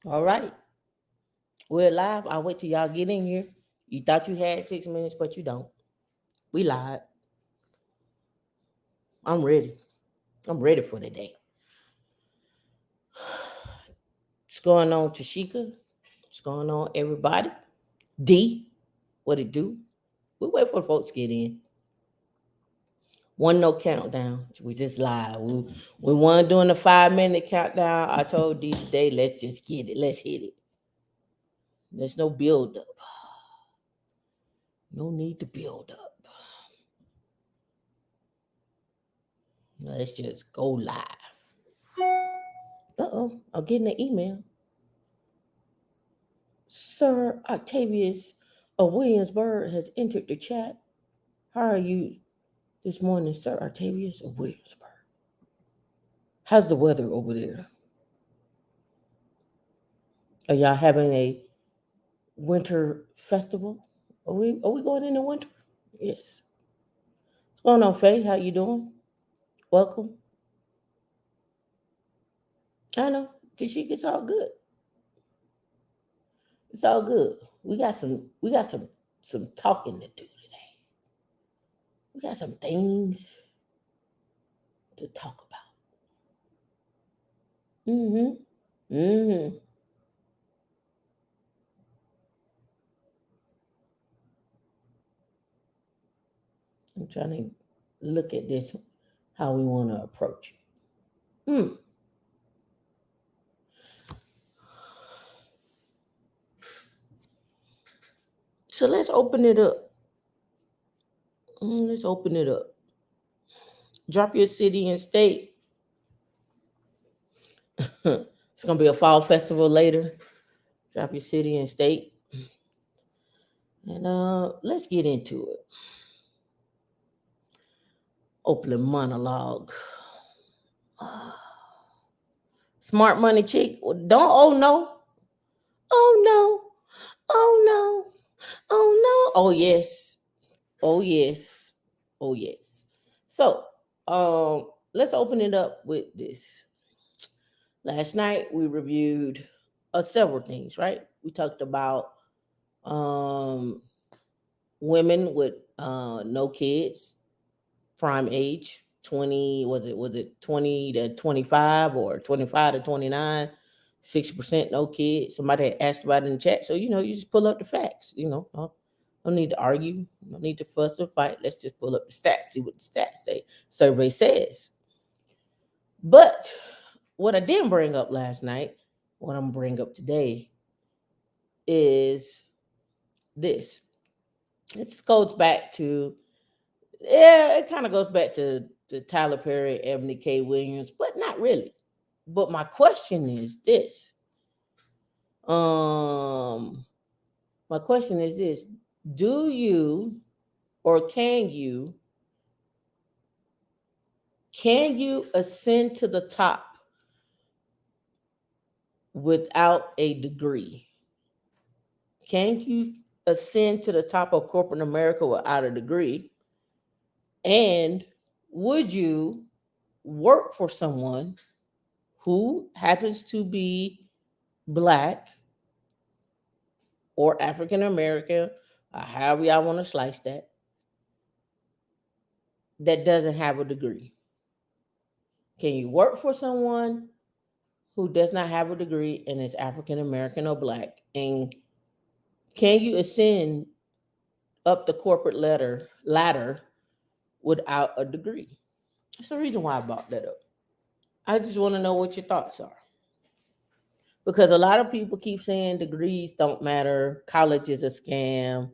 All right. We're live. I'll wait till y'all get in here. You thought you had 6 minutes, but you don't. We lied. I'm ready. I'm ready for the day. What's going on, Tashika? What's going on, everybody? D, what it do? We wait for the folks to get in. One no countdown. We just live. We weren't doing a 5 minute countdown. I told D today, let's just get it. Let's hit it. There's no build up. No need to build up. Let's just go live. I'm getting an email. Sir Octavius of Williamsburg has entered the chat. How are you this morning, Sir Octavius of Williamsburg? How's the weather over there? Are y'all having a winter festival? Are we going into winter? Yes. What's going on, Faye? How you doing? Welcome. I know. Tashika, it's all good. It's all good. We got some talking to do today. We got some things to talk about. Mm-hmm. Mm-hmm. I'm trying to look at this, how we want to approach it. So let's open it up. Let's open it up. Drop your city and state. It's gonna be a fall festival later. Drop your city and state, and let's get into it. Opening monologue. Smart money chick. Don't. Oh no. Oh no. Oh no. Oh no. Oh yes. Oh yes. Oh yes. So, let's open it up with this. Last night we reviewed several things, right? We talked about um, women with no kids, prime age, 20, was it 20 to 25 or 25 to 29, 6% no kids. Somebody had asked about it in the chat. So, you just pull up the facts, no need to argue, no need to fuss or fight. Let's just pull up the stats, see what the stats say. Survey says. But what I didn't bring up last night, what I'm gonna bring up today is this. It goes back to, yeah, it kind of goes back to Tyler Perry, Ebony K. Williams, but not really. But my question is this. Um, my question is this: Do you or can you ascend to the top without a degree? Can you ascend to the top of corporate America without a degree? And would you work for someone who happens to be Black or African American, or however y'all want to slice that doesn't have a degree? Can you work for someone who does not have a degree and is African American or Black? And can you ascend up the corporate ladder without a degree? That's the reason why I brought that up. I just want to know what your thoughts are. Because a lot of people keep saying degrees don't matter, college is a scam,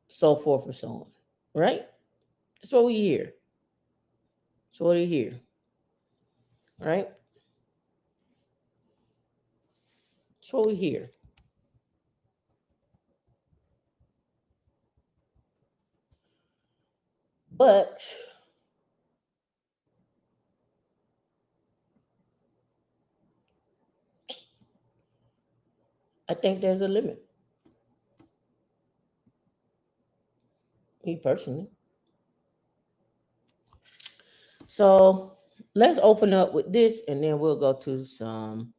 so forth and so on. Right? That's what we hear. So what do you hear? Right? That's what we hear. But I think there's a limit. Me personally. So Let's open up with this and then we'll go to some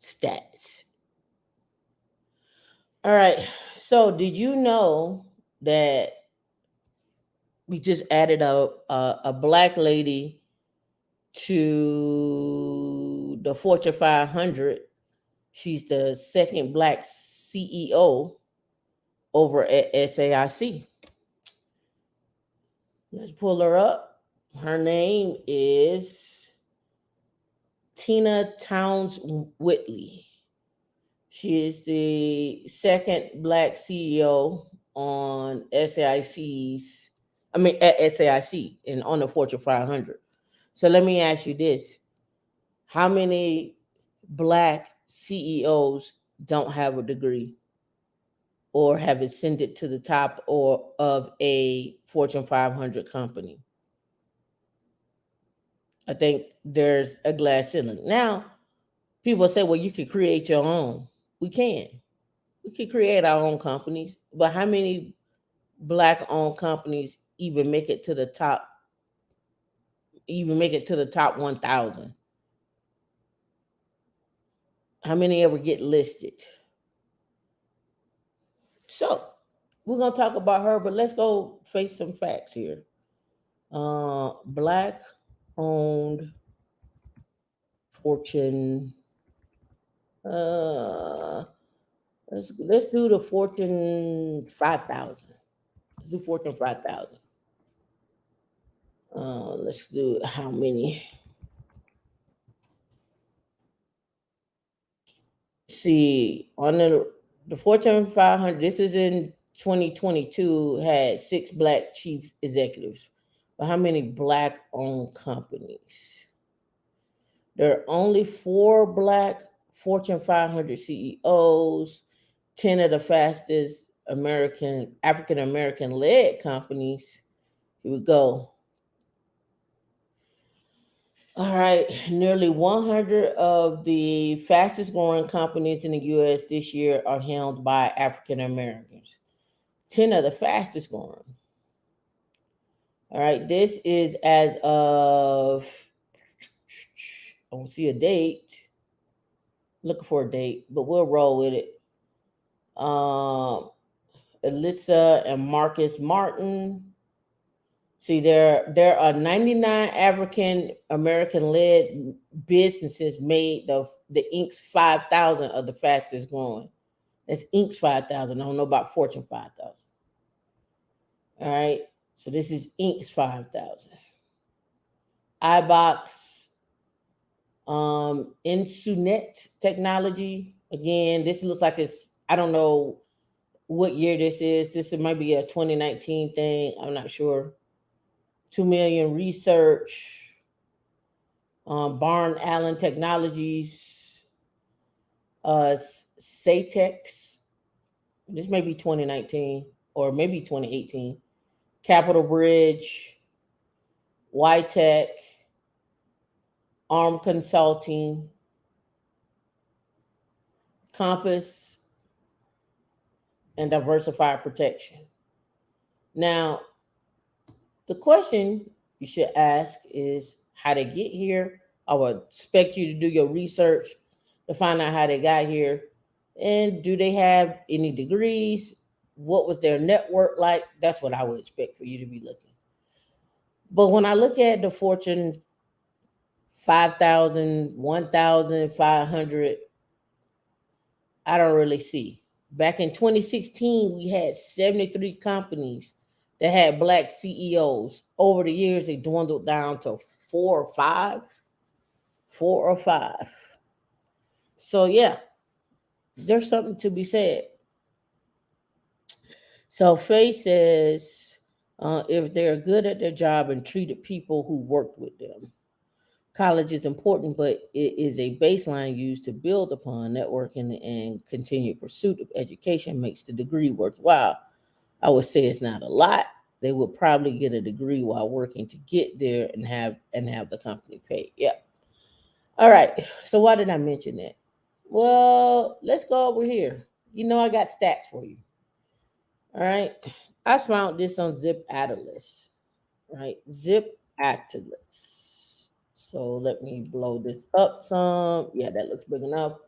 stats. All right. So, did you know that we just added a black lady to the Fortune 500? She's the second black CEO over at SAIC. Let's pull her up. Her name is Tina Towns Whitley. She is the second black CEO on SAIC's, I mean, at SAIC and on the Fortune 500. So let me ask you this. How many black CEOs don't have a degree or have ascended to the top or of a Fortune 500 company? I think there's a glass ceiling. Now, people say, well, you can create your own. We can. We can create our own companies, but how many black owned companies even make it to the top 1,000? How many ever get listed? So we're gonna talk about her, but let's go face some facts here. Black owned Fortune. Uh, let's do the Fortune 5,000. Let's do Fortune 5,000. Let's do how many? See, on the Fortune 500, this is in 2022, had six black chief executives. But how many black owned companies? There are only four black Fortune 500 CEOs, 10 of the fastest African American led companies. Here we go. All right, nearly 100 of the fastest growing companies in the US this year are held by African Americans. 10 of the fastest growing. All right, this is as of, I don't see a date. Looking for a date, but we'll roll with it. Alyssa and Marcus Martin. See, there are 99 African American led businesses made the Inc. 5,000 of the fastest growing. That's Inc. 5,000. I don't know about Fortune 5,000. All right. So this is Inc. 5,000. iBox, Insunet Technology. Again, this looks like it's, I don't know what year this is. This might be a 2019 thing. I'm not sure. 2 million research. Barn Allen Technologies, Satex. This may be 2019 or maybe 2018. Capital Bridge, YTech, Arm Consulting, Compass, and Diversified Protection. Now, the question you should ask is how they get here. I would expect you to do your research to find out how they got here. And do they have any degrees? What was their network like? That's what I would expect for you to be looking. But when I look at the Fortune 5,000, 1,500, I don't really see. Back in 2016, we had 73 companies that had black CEOs. Over the years, they dwindled down to four or five. Four or five. So, yeah, there's something to be said. So Faye says if they're good at their job and treated people who worked with them. College is important, but it is a baseline used to build upon. Networking and continued pursuit of education makes the degree worthwhile. I would say it's not a lot. They would probably get a degree while working to get there and have the company pay. Yeah. All right. So why did I mention that? Well, let's go over here. I got stats for you. All right. I found this on Zip Atlas. Right. Zip Atlas. So let me blow this up some. Yeah, that looks big enough.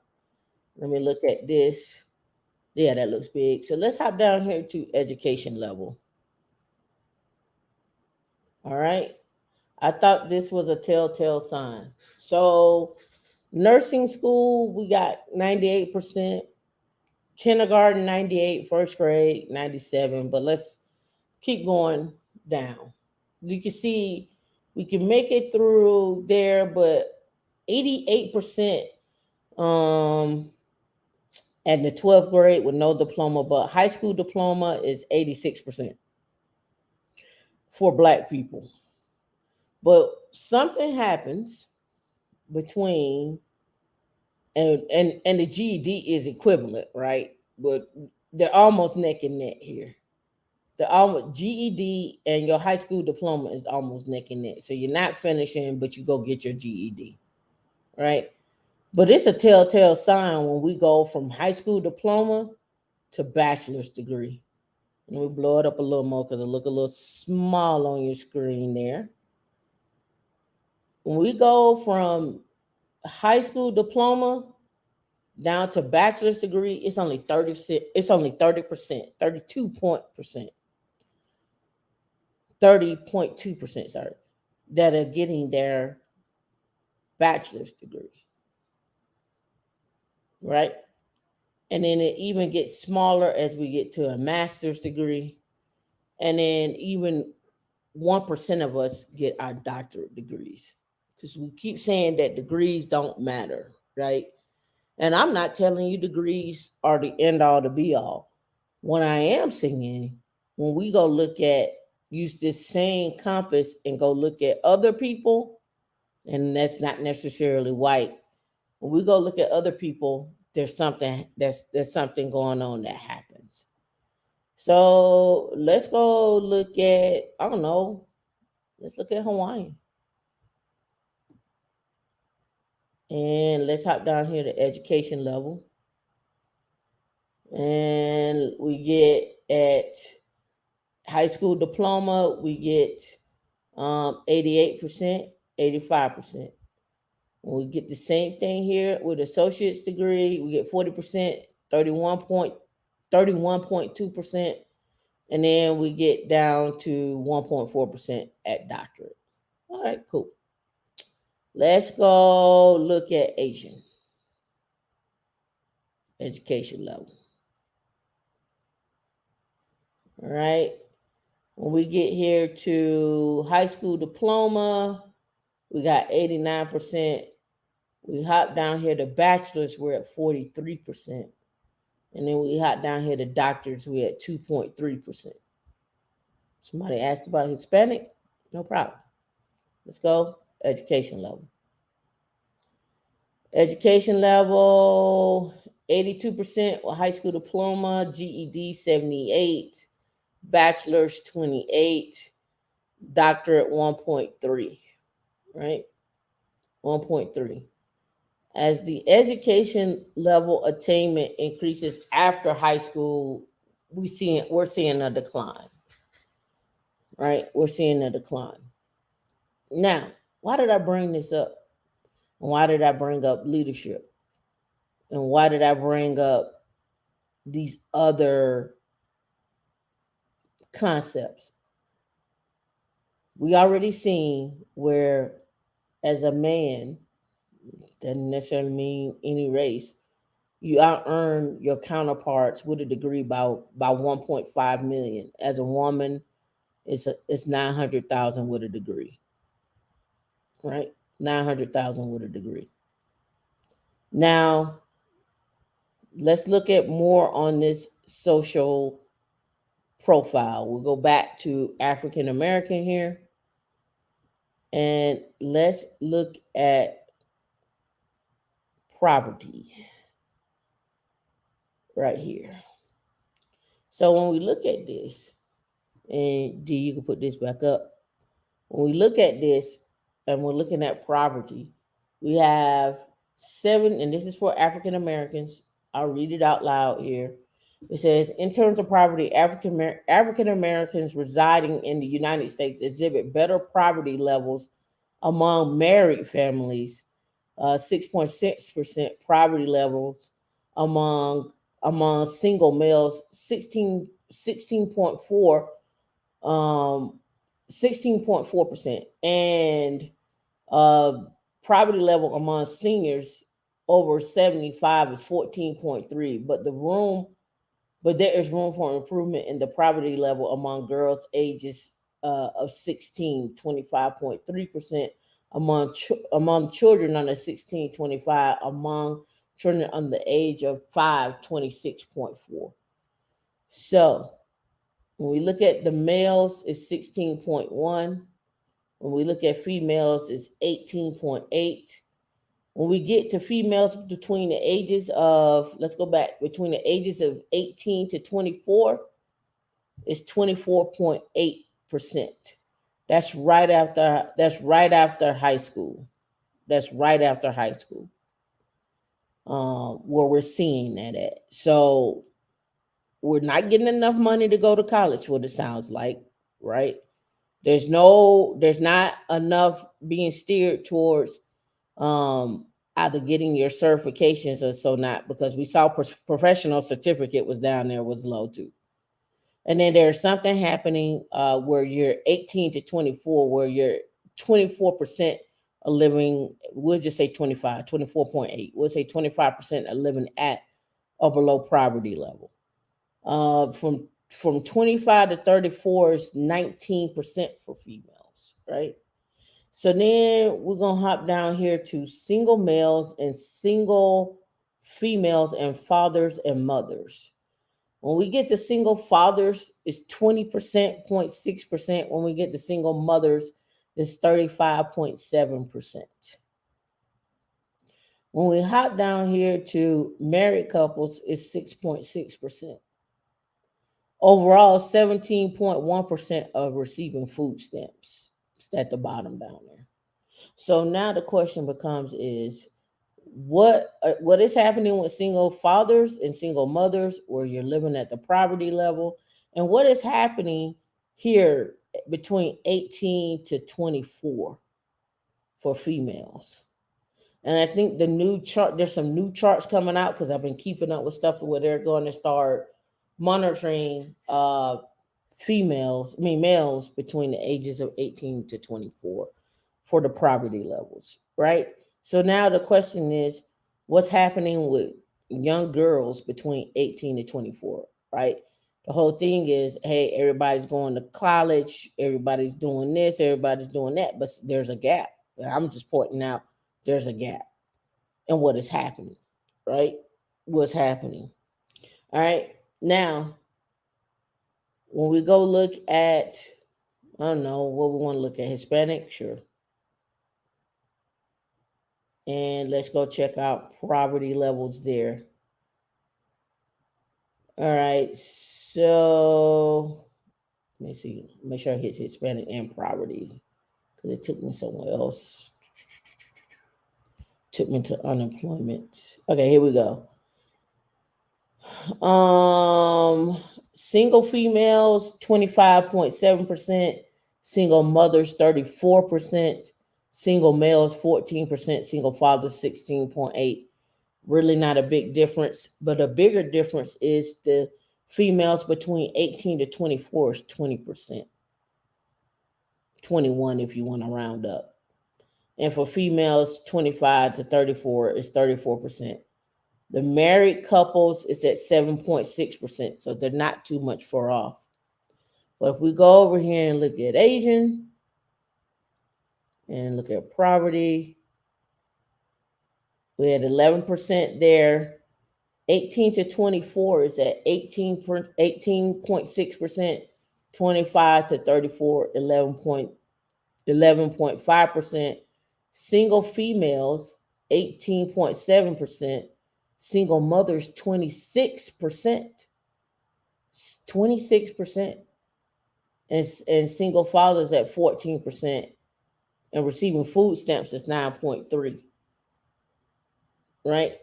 Let me look at this. Yeah, that looks big. So let's hop down here to education level. All right. I thought this was a telltale sign. So nursing school, we got 98%. Kindergarten, 98. First grade, 97. But let's keep going down. You can see we can make it through there, but 88% um at the 12th grade with no diploma, but high school diploma is 86% for black people. But something happens between and the GED is equivalent, right? But they're almost neck and neck here. The almost GED and your high school diploma is almost neck and neck. So you're not finishing, but you go get your GED, right? But it's a telltale sign when we go from high school diploma to bachelor's degree. Let me blow it up a little more because it look a little small on your screen there. When we go from high school diploma down to bachelor's degree, it's only 30. It's only 30%, 30.2%. Sorry, that are getting their bachelor's degree, right? And then it even gets smaller as we get to a master's degree, and then even 1% of us get our doctorate degrees because we keep saying that degrees don't matter, right? And I'm not telling you degrees are the end all to be all. What I am saying, when we go look at, use this same compass and go look at other people, and that's not necessarily white. When we go look at other people, there's something going on that happens. So let's go look at, I don't know, let's look at Hawaii. And let's hop down here to education level. And we get at high school diploma, we get 88%, 85%. When we get the same thing here with associate's degree, we get 40%, 31.2%, and then we get down to 1.4% at doctorate. All right, cool. Let's go look at Asian education level. All right. When we get here to high school diploma, we got 89%. We hop down here to bachelor's, we're at 43%. And then we hop down here to doctors, we're at 2.3%. Somebody asked about Hispanic? No problem. Let's go. Education level. Education level, 82% with high school diploma, GED 78, bachelor's 28, doctorate 1.3, right? 1.3. As the education level attainment increases after high school, we're seeing a decline, right? We're seeing a decline. Now, why did I bring this up? Why did I bring up leadership? And why did I bring up these other concepts? We already seen where, as a man, doesn't necessarily mean any race, you out earn your counterparts with a degree by 1.5 million. As a woman, it's 900,000 with a degree, right? 900,000 with a degree. Now, let's look at more on this social profile. We'll go back to African American here, and let's look at poverty right here. So when we look at this, and D, you can put this back up. When we look at this and we're looking at poverty, we have 7, and this is for African Americans. I'll read it out loud here. It says, in terms of poverty, African Americans residing in the United States exhibit better poverty levels Among married families, 6.6% poverty levels. Among single males, 16.4, um 16.4%. And uh poverty level among seniors over 75 is 14.3. But there is room for improvement in the poverty level among girls ages of 16, 25.3%. Among children under 16, 25. Among children under the age of 5, 26.4. So when we look at the males, it's 16.1. When we look at females, it's 18.8. When we get to females between the ages of, let's go back, between the ages of 18 to 24, it's 24.8%. That's right after high school. That's right after high school. Where we're seeing that at. So we're not getting enough money to go to college, what it sounds like, right? There's not enough being steered towards either getting your certifications or so not, because we saw professional certificate was down there, was low too. And then there's something happening where you're 18 to 24, where you're 24% are living, we'll just say 25, 24.8. We'll say 25% are living at or below poverty level. From 25 to 34 is 19% for females, right? So then we're gonna hop down here to single males and single females and fathers and mothers. When we get to single fathers, it's 20%, 0.6%. When we get to single mothers, it's 35.7%. When we hop down here to married couples, it's 6.6%. Overall, 17.1% of receiving food stamps. It's at the bottom down there. So now the question becomes is what is happening with single fathers and single mothers where you're living at the poverty level, and what is happening here between 18 to 24 for females. And I think the new chart, there's some new charts coming out because I've been keeping up with stuff where they're going to start monitoring males between the ages of 18 to 24 for the poverty levels, right? So now the question is, what's happening with young girls between 18 to 24, right? The whole thing is, hey, everybody's going to college, everybody's doing this, everybody's doing that, but there's a gap. I'm just pointing out there's a gap in what is happening, right? What's happening. All right. Now, when we go look at, I don't know what we want to look at, Hispanic, sure. And let's go check out poverty levels there. All right. So let me see. Make sure I hit Hispanic and poverty because it took me somewhere else. Took me to unemployment. Okay, here we go. Single females 25.7%, single mothers 34%, single males 14%, single fathers 16.8. Really not a big difference, but a bigger difference is the females between 18 to 24 is 20%. 21 if you want to round up. And for females 25 to 34 is 34%. The married couples is at 7.6%, so they're not too much far off. But if we go over here and look at Asian and look at poverty, we had 11% there. 18 to 24 is at 18.6%. 25 to 34, 11.5%. Single females, 18.7%. Single mothers, 26%. 26%. And single fathers at 14%. And receiving food stamps is 9.3%. Right?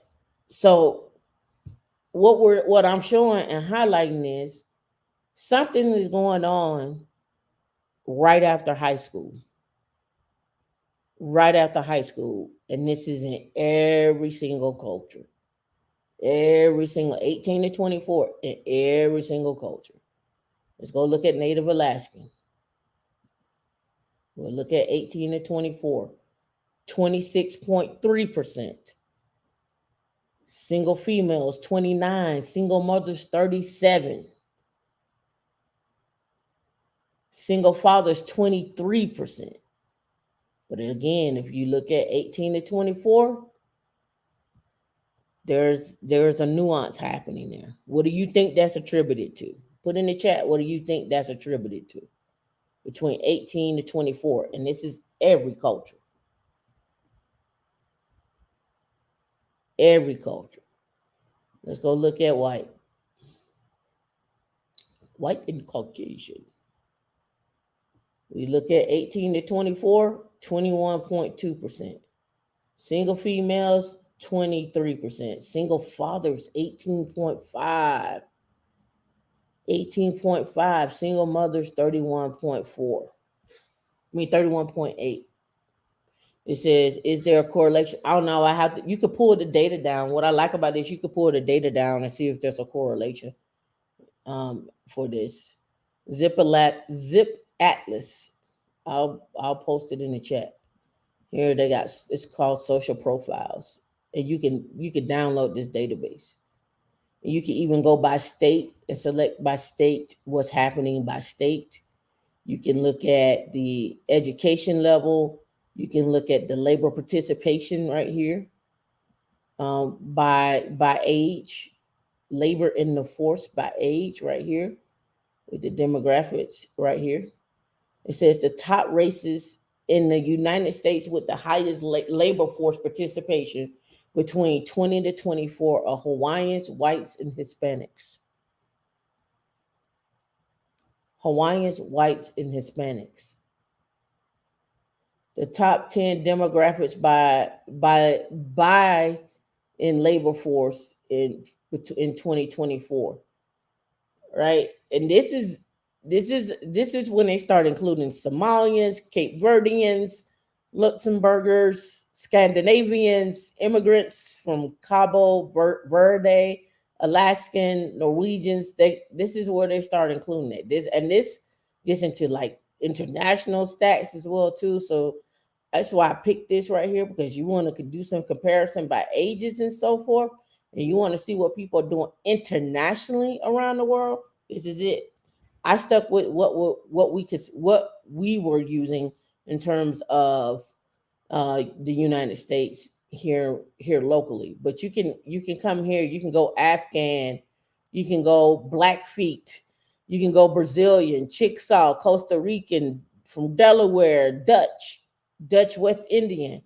So what I'm showing and highlighting is something is going on right after high school. right after high school. And this is in every single culture. Every single 18 to 24 in every single culture. Let's go look at Native Alaskan. We'll look at 18 to 24. 26.3%. Single females, 29. Single mothers, 37. Single fathers, 23%. But again, if you look at 18 to 24, there's a nuance happening there. What do you think that's attributed to? Put in the chat, what do you think that's attributed to? Between 18 to 24. And this is every culture. Every culture. Let's go look at white. White and Caucasian. We look at 18 to 24, 21.2%. Single females, 23%. Single fathers, 18.5. 18.5. Single mothers, 31.4. 31.8. It says, is there a correlation? I don't know. You could pull the data down. What I like about this, you could pull the data down and see if there's a correlation for this. Zip Atlas. I'll post it in the chat. Here they got, it's called social profiles. And you can download this database. And you can even go by state and select by state what's happening by state. You can look at the education level. You can look at the labor participation right here. By age, labor in the force by age right here, with the demographics right here. It says the top races in the United States with the highest labor force participation between 20 to 24 are Hawaiians, whites, and Hispanics. Hawaiians, whites, and Hispanics. The top 10 demographics by in labor force in 2024. Right? And this is when they start including Somalians, Cape Verdeans, Luxembourgers, Scandinavians, immigrants from Cabo Verde, Alaskan, Norwegians. This is where they start including it. This gets into like international stats as well too. So that's why I picked this right here, because you want to do some comparison by ages and so forth, and you want to see what people are doing internationally around the world. This is it. I stuck with what we were using in terms of the United States here locally. But you can come here. You can go Afghan, you can go Blackfeet, you can go Brazilian, Chickasaw, Costa Rican, from Delaware, Dutch West Indian.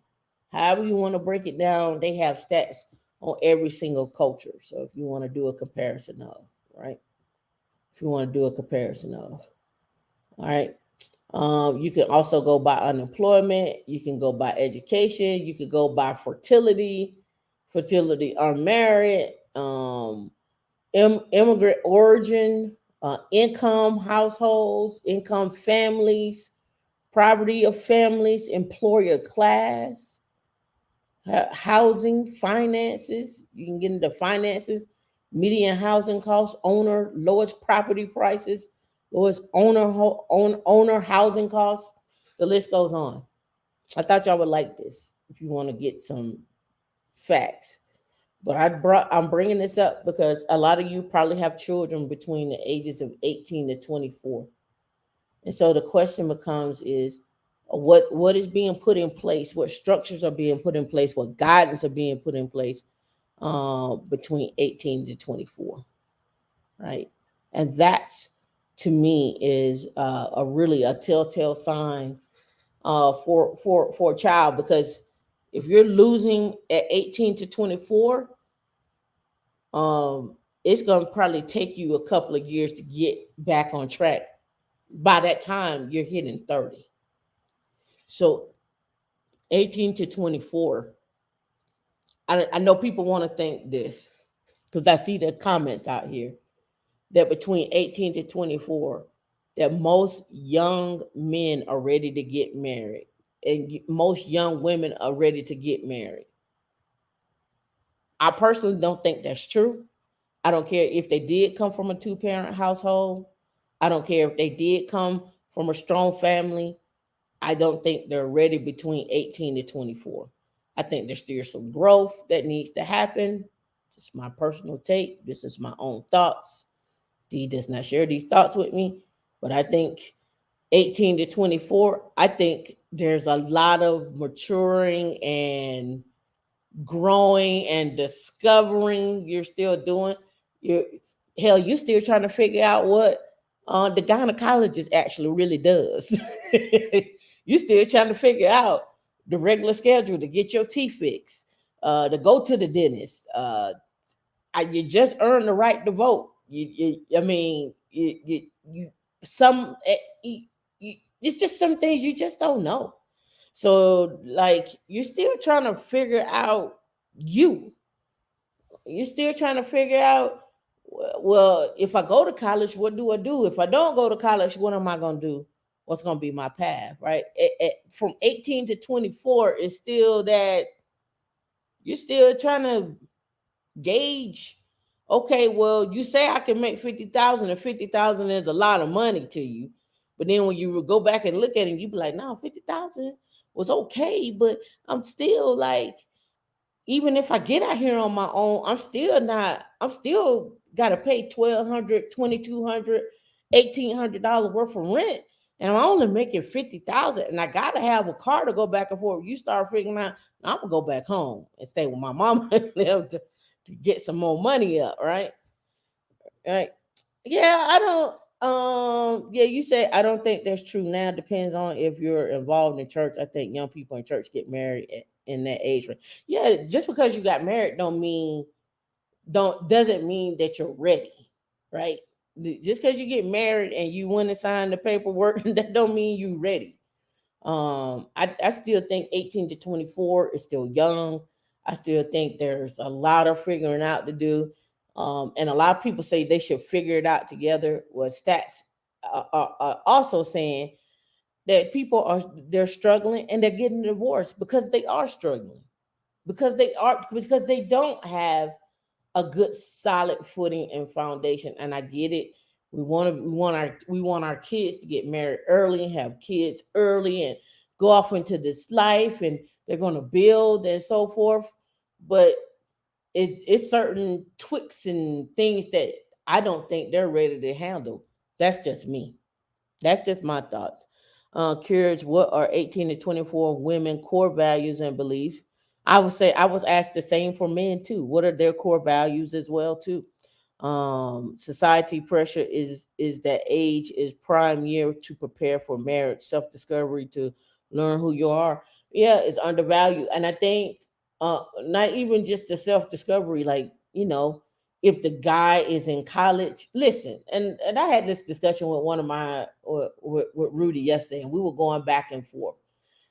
However you want to break it down, they have stats on every single culture. So if you want to do a comparison of, right? If you want to do a comparison of, all right. You can also go by unemployment. You can go by education. You can go by fertility unmarried, immigrant origin, income households, income families, property of families, employer class, housing, finances. You can get into finances, median housing costs, owner, lowest property prices, lowest owner housing costs. The list goes on. I thought y'all would like this if you want to get some facts. But I'm bringing this up because a lot of you probably have children between the ages of 18 to 24. And so the question becomes is, what is being put in place? What structures are being put in place? What guidance are being put in place between 18 to 24, right? And that's, to me, is really a telltale sign for a child, because if you're losing at 18 to 24, it's going to probably take you a couple of years to get back on track. By that time, you're hitting 30. So 18 to 24, I know people want to think this, because I see the comments out here that between 18 to 24, that most young men are ready to get married. and most young women are ready to get married. I personally don't think that's true. I don't care if they did come from a two-parent household. I don't care if they did come from a strong family. I don't think they're ready between 18 to 24. I think there's still some growth that needs to happen. Just my personal take. This is my own thoughts. D does not share these thoughts with me, but I think 18 to 24, I think there's a lot of maturing and growing and discovering you're still doing. You're hell, you're still trying to figure out what the gynecologist actually really does. You still trying to figure out the regular schedule to get your teeth fixed, to go to the dentist. You just earned the right to vote. I mean, you some, it's just some things you just don't know. So, like, you're still trying to figure out you. You're still trying to figure out, well, if I go to college, what do I do? If I don't go to college, what am I going to do? What's going to be my path, right? From 18 to 24 is still that you're still trying to gauge. Okay, well, you say I can make 50,000, and 50,000 is a lot of money to you. But then when you go back and look at it, you be like, no, 50,000 was okay, but I'm still like, even if I get out here on my own, I'm still gotta pay 1,200, 2,200, $1,800 worth of rent. And I'm only making 50,000, and I gotta have a car to go back and forth. You start figuring out, I'm gonna go back home and stay with my mama to get some more money up, right? Right. Yeah, I don't. Yeah, you say I don't think that's true now. Depends on if you're involved in church. I think young people in church get married in that age range. Yeah, just because you got married don't doesn't mean that you're ready, right? Just because you get married and you want to sign the paperwork, that don't mean you ready. I still think 18 to 24 is still young. I still think there's a lot of figuring out to do. And a lot of people say they should figure it out together. Well, stats are also saying that people they're struggling and they're getting divorced because they are struggling, because they don't have a good solid footing and foundation. And I get it. We want our kids to get married early and have kids early and go off into this life, and they're going to build and so forth. But it's certain tweaks and things that I don't think they're ready to handle. That's just me. That's just my thoughts. Curious, what are 18 to 24 women core values and beliefs? I would say I was asked the same for men too. What are their core values as well too? Society pressure is that age is prime year to prepare for marriage, self discovery, to learn who you are. Yeah, it's undervalued, and I think not even just the self discovery, like, if the guy is in college, listen, and I had this discussion with one of my with Rudy yesterday, and we were going back and forth,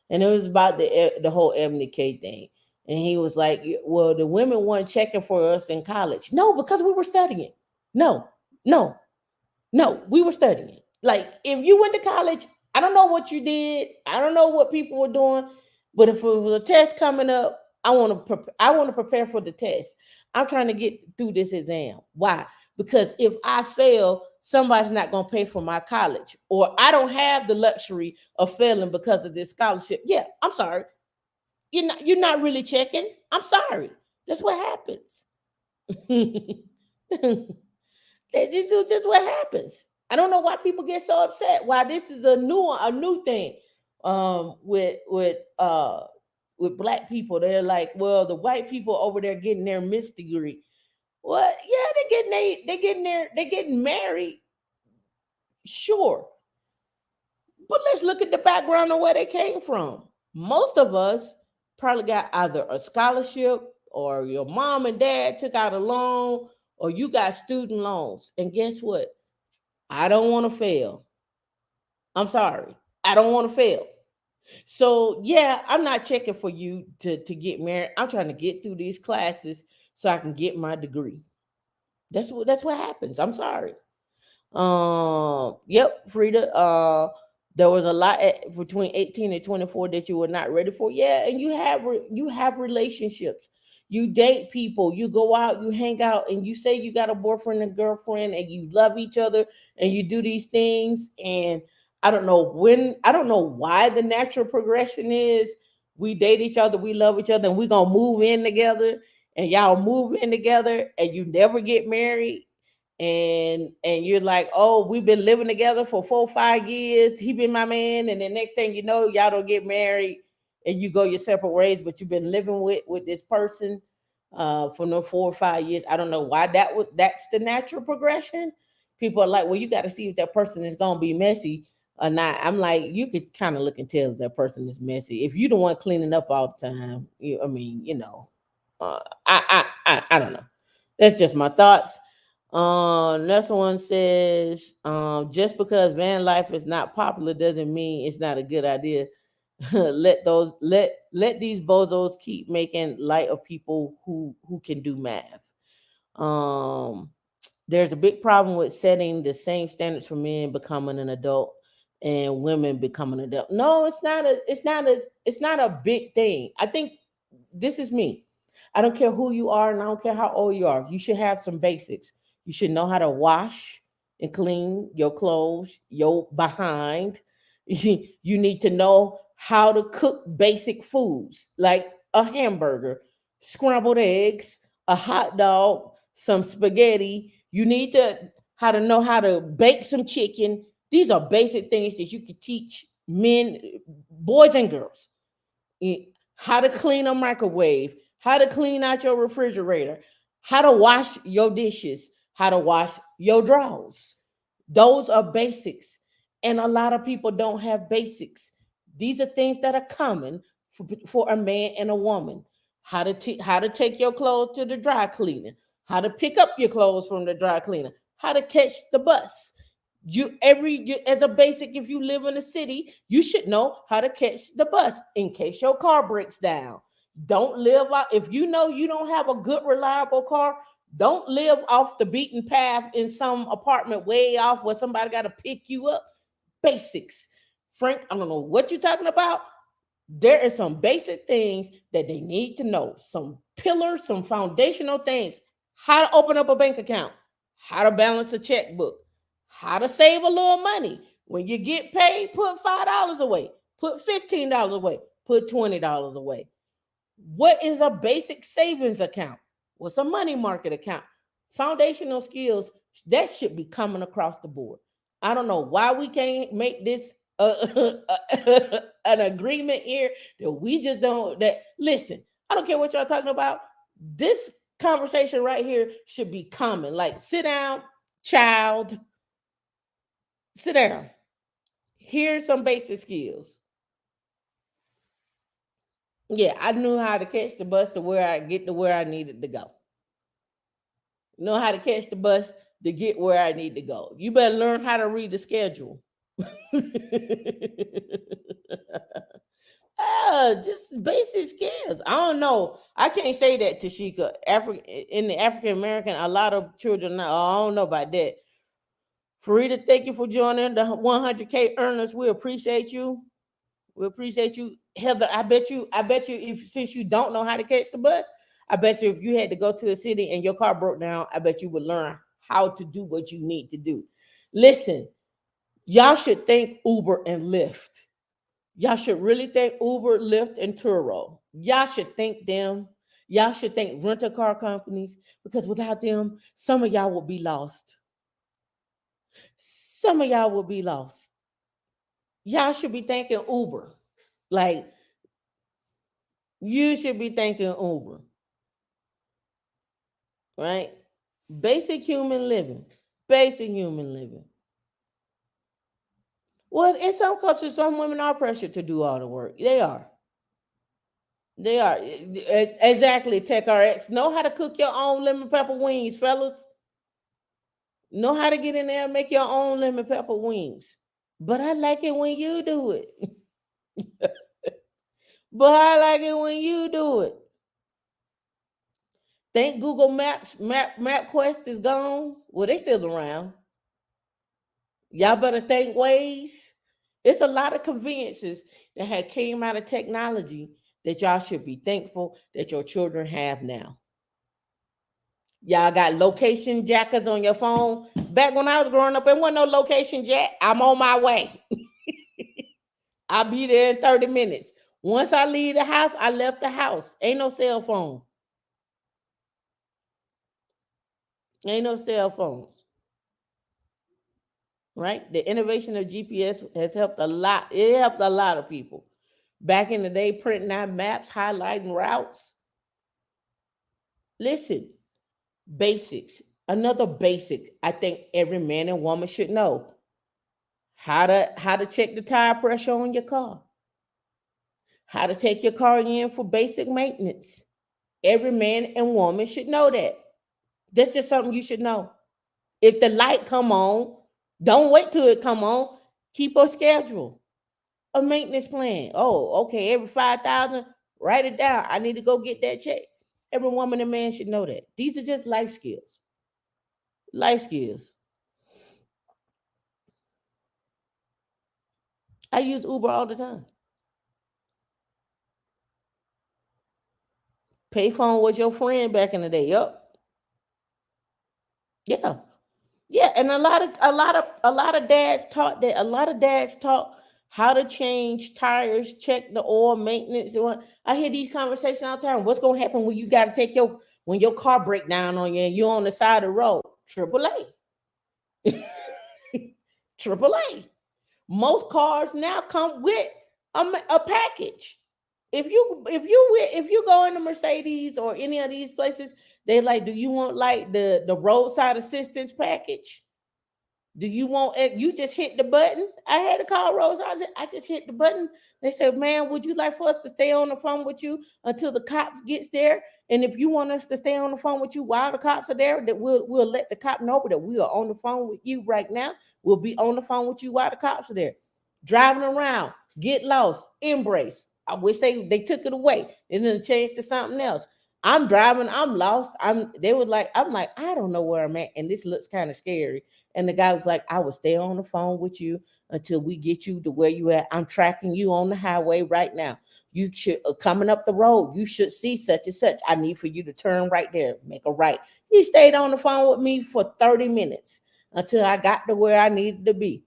and it was about the whole Ebony K thing, and he was like, "Well, the women weren't checking for us in college." No, because we were studying. No, no, no, we were studying. Like, if you went to college, I don't know what you did. I don't know what people were doing, but if it was a test coming up, I want to prepare for the test. I'm trying to get through this exam. Why? Because if I fail, somebody's not going to pay for my college, or I don't have the luxury of failing because of this scholarship. Yeah, I'm sorry. You're not really checking. I'm sorry. That's what happens. This is just what happens. I don't know why people get so upset. Why this is a new thing. With black people, they're like, well, the white people over there getting their Miss degree. Well, yeah, they're getting married, sure. But let's look at the background of where they came from. Most of us probably got either a scholarship, or your mom and dad took out a loan, or you got student loans. And guess what? I don't want to fail. I'm sorry. I don't want to fail. So yeah, I'm not checking for you to get married. I'm trying to get through these classes so I can get my degree. That's what happens. I'm sorry. Yep, Frida. There was a lot between 18 and 24 that you were not ready for. Yeah, and you have relationships. You date people, you go out, you hang out, and you say you got a boyfriend and girlfriend, and you love each other, and you do these things. And I don't know why the natural progression is we date each other, we love each other, and we're gonna move in together, and y'all move in together, and you never get married, and you're like, oh, we've been living together for 4 or 5 years. He been my man, and the next thing you know, y'all don't get married, and you go your separate ways. But you've been living with this person for no 4 or 5 years. I don't know why that's the natural progression. People are like, well, you got to see if that person is gonna be messy or not. I'm like, you could kind of look and tell if that person is messy. If you the one cleaning up all the time, I mean, I don't know. That's just my thoughts. Next one says, just because van life is not popular doesn't mean it's not a good idea. Let these bozos keep making light of people who can do math. Um, there's a big problem with setting the same standards for men becoming an adult and women becoming an adult. No, it's not a big thing. I think this is me. I don't care who you are and I don't care how old you are. You should have some basics. You should know how to wash and clean your clothes, your behind. You need to know how to cook basic foods like a hamburger, scrambled eggs, a hot dog, some spaghetti. You need to how to know how to bake some chicken. These are basic things that you could teach men, boys and girls. How to clean a microwave, how to clean out your refrigerator, how to wash your dishes, how to wash your drawers. Those are basics. And a lot of people don't have basics. These are things that are common for a man and a woman. How to take your clothes to the dry cleaner, how to pick up your clothes from the dry cleaner, how to catch the bus. As a basic, if you live in a city, you should know how to catch the bus in case your car breaks down. Don't live out if you know you don't have a good reliable car. Don't live off the beaten path in some apartment way off where somebody got to pick you up. Basics. Frank, I don't know what you're talking about. There are some basic things that they need to know, some pillars, some foundational things. How to open up a bank account, how to balance a checkbook, how to save a little money. When you get paid, put $5 away, put $15 away, put $20 away. What is a basic savings account? What's a money market account? Foundational skills that should be coming across the board. I don't know why we can't make this an agreement here that we just don't. That listen, I don't care what y'all talking about. This conversation right here should be common. Like, sit down, child, sit down. Here's some basic skills. Yeah, I knew how to catch the bus to where I get to where I needed to go. Know how to catch the bus to get where I need to go. You better learn how to read the schedule. Just basic skills. I don't know. I can't say that, Tashika. In the African American, a lot of children. I don't know about that. Farida, thank you for joining the 100K earners. We appreciate you. We appreciate you, Heather. I bet you, if since you don't know how to catch the bus, I bet you if you had to go to a city and your car broke down, I bet you would learn how to do what you need to do. Listen, y'all should thank Uber and Lyft. Y'all should really thank Uber, Lyft, and Turo. Y'all should thank them. Y'all should thank rental car companies because without them, some of y'all will be lost. Some of y'all will be lost. Y'all should be thanking Uber. Like, you should be thanking Uber, right? Basic human living. Basic human living. Well, in some cultures, some women are pressured to do all the work. They are. They are. Exactly, Tech RX. Know how to cook your own lemon pepper wings, fellas. Know how to get in there and make your own lemon pepper wings. But I like it when you do it. But I like it when you do it. Think Google Maps, MapQuest is gone. Well, they still around. Y'all better think Waze. It's a lot of conveniences that had came out of technology that y'all should be thankful that your children have now. Y'all got location jackers on your phone. Back when I was growing up, there wasn't no location jack. I'm on my way. I'll be there in 30 minutes. Once I leave the house, I left the house. Ain't no cell phone. Ain't no cell phones. Right? The innovation of GPS has helped a lot. It helped a lot of people. Back in the day, printing out maps, highlighting routes. Listen, basics. Another basic I think every man and woman should know. How to check the tire pressure on your car. How to take your car in for basic maintenance. Every man and woman should know that. That's just something you should know. If the light come on, don't wait till it come on. Keep a schedule, a maintenance plan. Oh, okay, every 5,000, write it down. I need to go get that check. Every woman and man should know that. These are just life skills. Life skills. I use Uber all the time. Payphone was your friend back in the day. Yup. Yeah. Yeah, and a lot of dads taught that. A lot of dads taught how to change tires, check the oil maintenance. And I hear these conversations all the time. What's gonna happen when you gotta take when your car break down on you and you're on the side of the road? Triple A. Triple A. Most cars now come with a package. If you go into Mercedes or any of these places, they like, do you want like the roadside assistance package? Do you want it? You just hit the button. I had to call Rose. I just hit the button. They said, "Man, would you like for us to stay on the phone with you until the cops gets there? And if you want us to stay on the phone with you while the cops are there, that we'll let the cop know that we are on the phone with you right now. We'll be on the phone with you while the cops are there. Driving around, get lost, embrace. I wish they took it away and then changed to something else. I'm driving, I'm lost. I'm like, I don't know where I'm at, and this looks kind of scary. And the guy was like, I will stay on the phone with you until we get you to where you at. I'm tracking you on the highway right now. You should coming up the road. You should see such and such. I need for you to turn right there, make a right. He stayed on the phone with me for 30 minutes until I got to where I needed to be.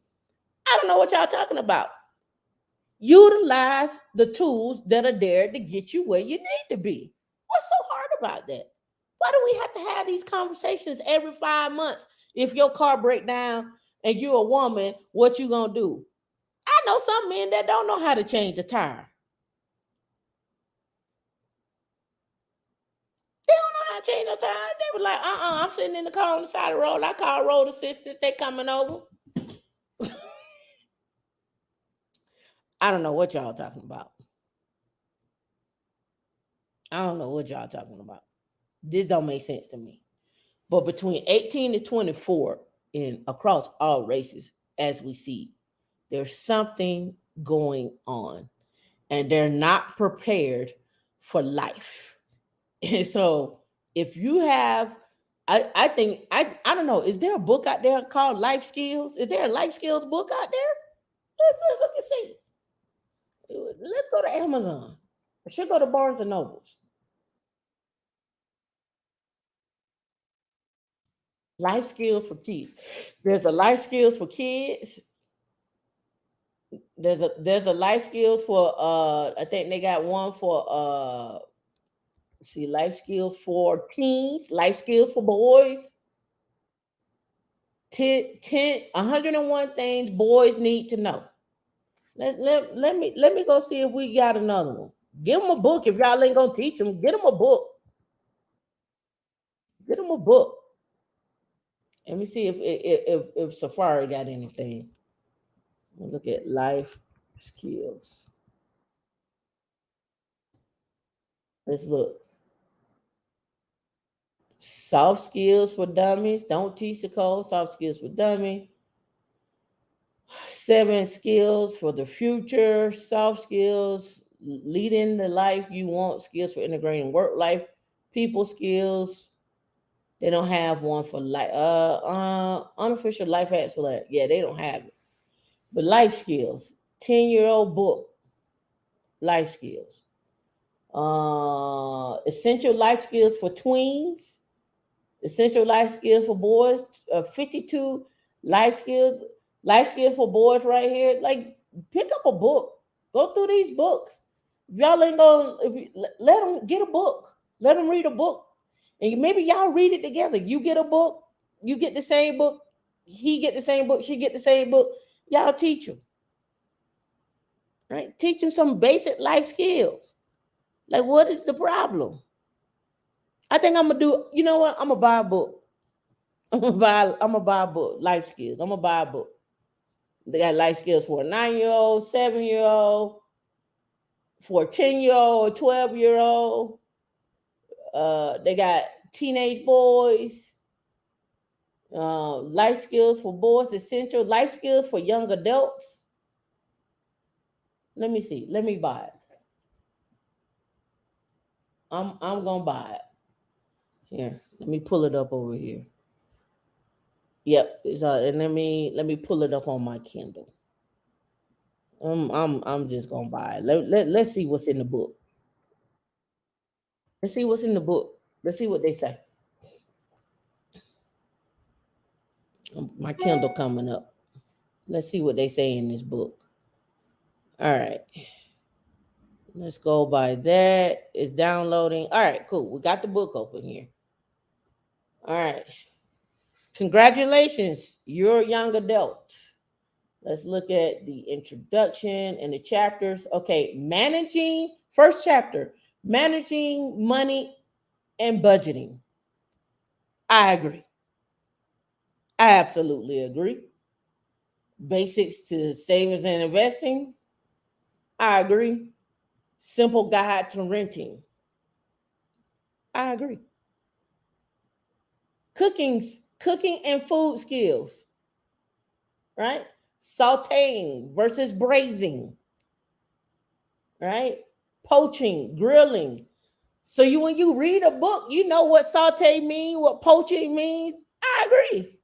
I don't know what y'all talking about. Utilize the tools that are there to get you where you need to be. What's so hard about that? Why do we have to have these conversations every 5 months? If your car break down and you're a woman, what you gonna do? I know some men that don't know how to change a tire. They don't know how to change a tire. They were like, I'm sitting in the car on the side of the road. I call road assistance. They coming over. I don't know what y'all talking about. I don't know what y'all talking about. This don't make sense to me. But between 18 to 24 and across all races, as we see, there's something going on and they're not prepared for life. And so if you have, I think, I don't know, is there a book out there called Life Skills? Is there a life skills book out there? Let's look and see. Let's go to Amazon. I should go to Barnes and Nobles. Life skills for kids. There's a life skills for kids. There's a life skills for I think they got one for see life skills for teens, life skills for boys. 101 things boys need to know. Let me go see if we got another one. Give them a book if y'all ain't gonna teach them. Get them a book. Get them a book. Let me see if Safari got anything. Look at life skills. Let's look. Soft skills for dummies. Don't teach the code. Soft skills for dummy. 7 skills for the future. Soft skills. Leading the life you want. Skills for integrating work life. People skills. They don't have one for life. Unofficial life hacks for that. Yeah, they don't have it. But life skills. 10-year-old book, life skills. Essential life skills for tweens, essential life skills for boys, 52 life skills, life skills for boys right here. Like, pick up a book, go through these books. If y'all ain't going, if you, let them get a book, let them read a book, and maybe y'all read it together. You get a book, you get the same book, he get the same book, she get the same book. Y'all teach them, right? Teach them some basic life skills. Like, what is the problem? I think I'm gonna do. You know what? I'm gonna buy a book. I'm gonna buy a book. Life skills. I'm gonna buy a book. They got life skills for a 9-year-old, 7-year-old, for a 10-year-old, 12-year-old. They got teenage boys. Life skills for boys. Essential life skills for young adults. Let me see. Let me buy it. I'm gonna buy it. Here. Let me pull it up over here. Yep. And let me pull it up on my Kindle. I'm just gonna buy it. Let's see what's in the book. Let's see what's in the book. Let's see what they say. My Kindle coming up. Let's see what they say in this book. All right. Let's go by that. It's downloading. All right, cool. We got the book open here. All right. Congratulations. You're a young adult. Let's look at the introduction and the chapters. Okay, first chapter, managing money and budgeting. I agree. I absolutely agree. Basics to savings and investing. I agree. Simple guide to renting. I agree. Cooking and food skills, right? Sauteing versus braising, right? Poaching, grilling. So when you read a book, you know what saute means, what poaching means. I agree.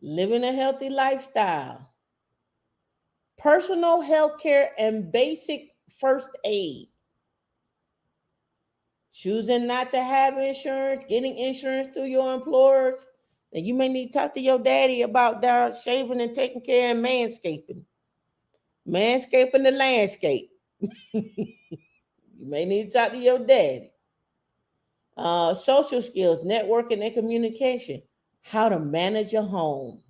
Living a healthy lifestyle, personal health care, and basic first aid. Choosing not to have insurance, getting insurance through your employers. And you may need to talk to your daddy about shaving and taking care of manscaping. Manscaping the landscape. You may need to talk to your daddy. Social skills, networking and communication. How to manage a home.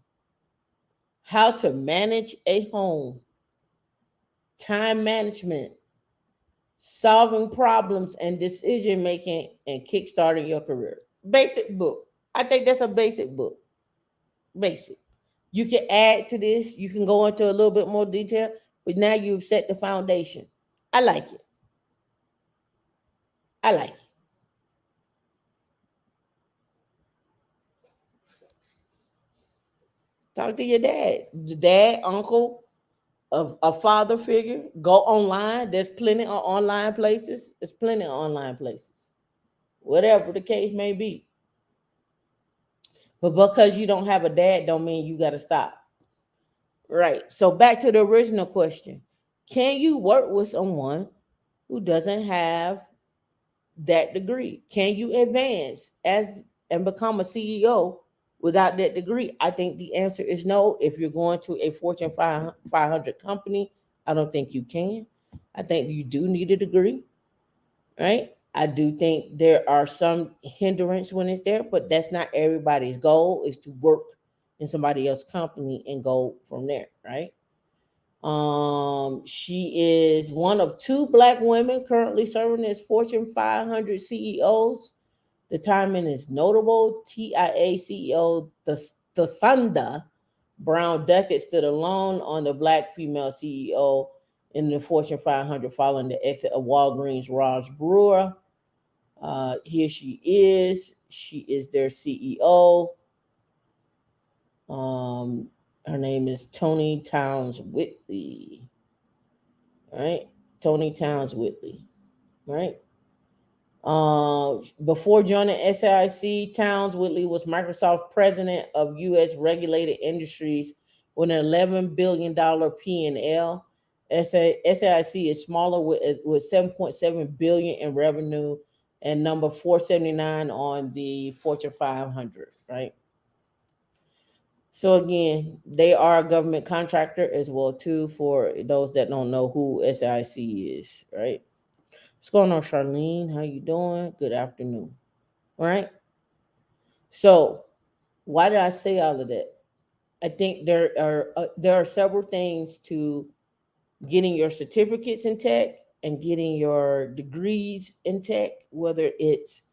How to manage a home. Time management. Solving problems and decision making and kickstarting your career. Basic book. I think that's a basic book. Basic. You can add to this. You can go into a little bit more detail, but now you've set the foundation. I like it. I like it. Talk to your dad, uncle, a father figure. Go online. There's plenty of online places. There's plenty of online places. Whatever the case may be. But because you don't have a dad, don't mean you got to stop. Right. So back to the original question. Can you work with someone who doesn't have that degree? Can you advance and become a CEO without that degree? I think the answer is no. If you're going to a Fortune 500 company, I don't think you can. I think you do need a degree, right? I do think there are some hindrance when it's there, but that's not everybody's goal is to work in somebody else's company and go from there, right? She is one of 2 Black women currently serving as Fortune 500 CEOs. The timing is notable. TIA CEO Thasunda Brown Duckett stood alone on the Black female CEO in the Fortune 500 following the exit of Walgreens' Raj Brewer. Here she is. She is their CEO. Her name is Tony Towns Whitley. All right, Tony Towns Whitley. Right. Before joining SAIC, Towns Whitley was Microsoft president of U.S. regulated industries with an $11 billion P&L. SAIC is smaller with 7.7 billion in revenue and number 479 on the Fortune 500, right? So again, they are a government contractor as well too. For those that don't know who SAIC is, right? What's going on, Charlene? How you doing? Good afternoon. All right. So why did I say all of that? I think there are several things to getting your certificates in tech and getting your degrees in tech, whether it's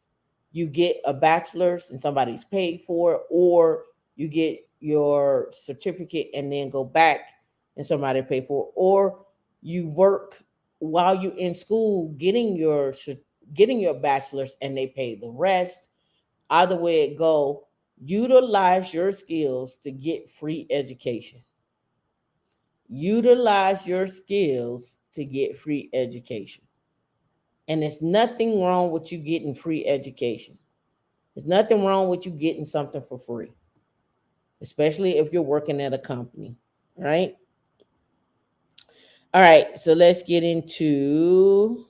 you get a bachelor's and somebody's paid for it, or you get your certificate and then go back and somebody pay for it, or you work while you're in school getting your bachelor's and they pay the rest. Either way it go, utilize your skills to get free education. Utilize your skills to get free education. And there's nothing wrong with you getting free education. There's nothing wrong with you getting something for free, especially if you're working at a company, right? All right, so let's get into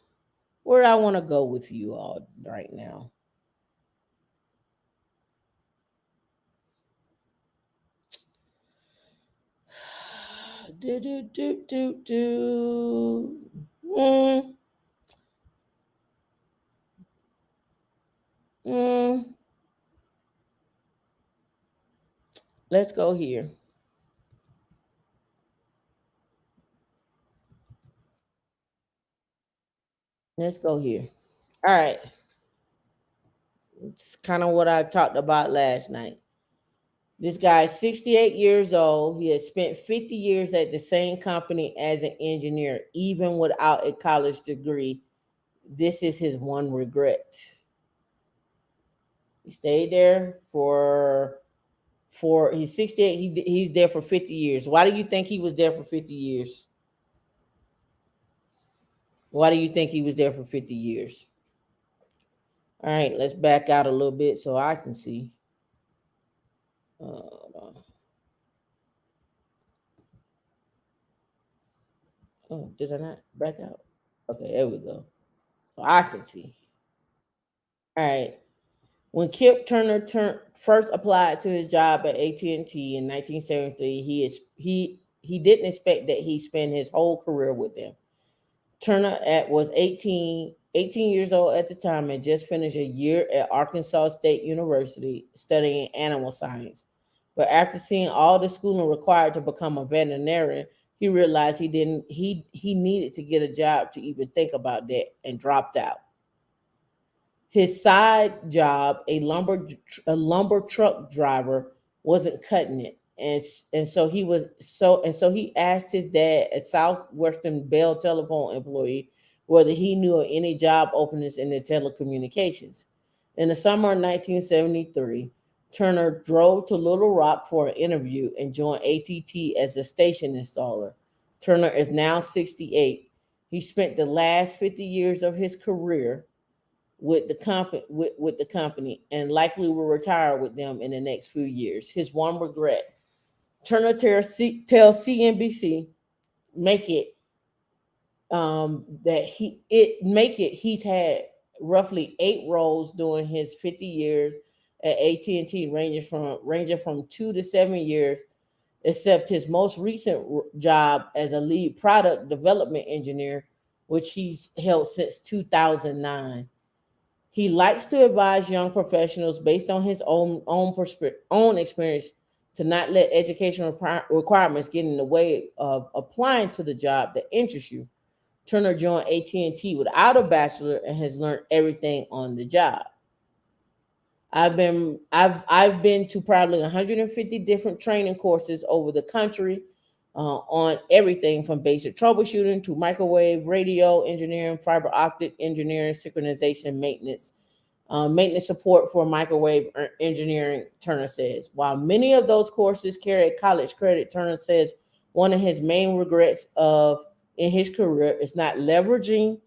where I want to go with you all right now. Do, do, do, do, do. Mm, mm. Let's go here. Let's go here. All right. It's kind of what I talked about last night. This guy is 68 years old. He has spent 50 years at the same company as an engineer, even without a college degree. This is his one regret. He stayed there for he's 68. He's there for 50 years. Why do you think he was there for 50 years? Why do you think he was there for 50 years? All right, let's back out a little bit so I can see. Uh, oh, did I not back out? Okay, there we go. So I can see. All right. When Kip Turner first applied to his job at AT&T in 1973, he didn't expect that he'd spend his whole career with them. Was 18 years old at the time and just finished a year at Arkansas State University studying animal science. But after seeing all the schooling required to become a veterinarian, he realized he needed to get a job to even think about that and dropped out. His side job, a lumber truck driver, wasn't cutting it, and so he asked his dad, a Southwestern Bell telephone employee, whether he knew of any job openings in the telecommunications. In the summer of 1973, Turner drove to Little Rock for an interview and joined ATT as a station installer. Turner is now 68. He spent the last 50 years of his career with the company and likely will retire with them in the next few years. His one regret. Turner tells CNBC make it that he's had roughly 8 roles during his 50 years at AT&T, ranging from 2 to 7 years, except his most recent job as a lead product development engineer, which he's held since 2009. He likes to advise young professionals based on his own experience to not let education requirements get in the way of applying to the job that interests you. Turner joined AT&T without a bachelor and has learned everything on the job. I've been to probably 150 different training courses over the country on everything from basic troubleshooting to microwave, radio engineering, fiber optic engineering, synchronization, maintenance support for microwave engineering. Turner says, while many of those courses carry college credit, Turner says one of his main regrets of in his career is not leveraging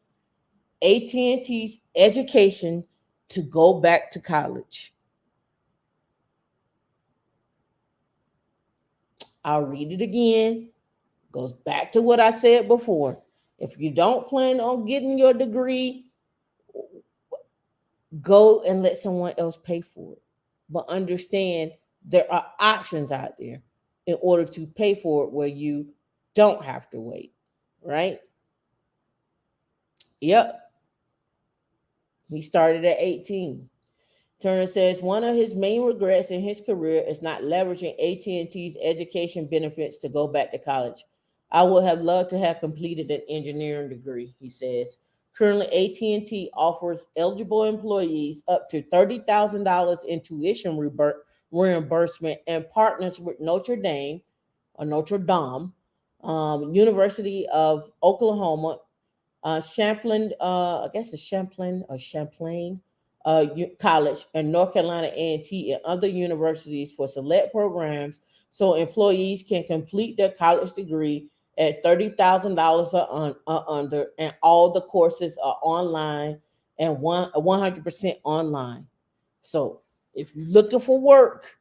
AT&T's education to go back to college. I'll read it again. Goes back to what I said before. If you don't plan on getting your degree, go and let someone else pay for it. But understand there are options out there in order to pay for it where you don't have to wait, right? Yep. He started at 18. Turner says one of his main regrets in his career is not leveraging AT&T's education benefits to go back to college. I would have loved to have completed an engineering degree, he says. Currently, AT&T offers eligible employees up to $30,000 in tuition reimbursement and partners with Notre Dame or Notre Dame, University of Oklahoma, Champlain, I guess it's Champlain or Champlain College, and North Carolina A&T and other universities for select programs, so employees can complete their college degree at $30,000 or under, and all the courses are online and 100% online. So if you're looking for work,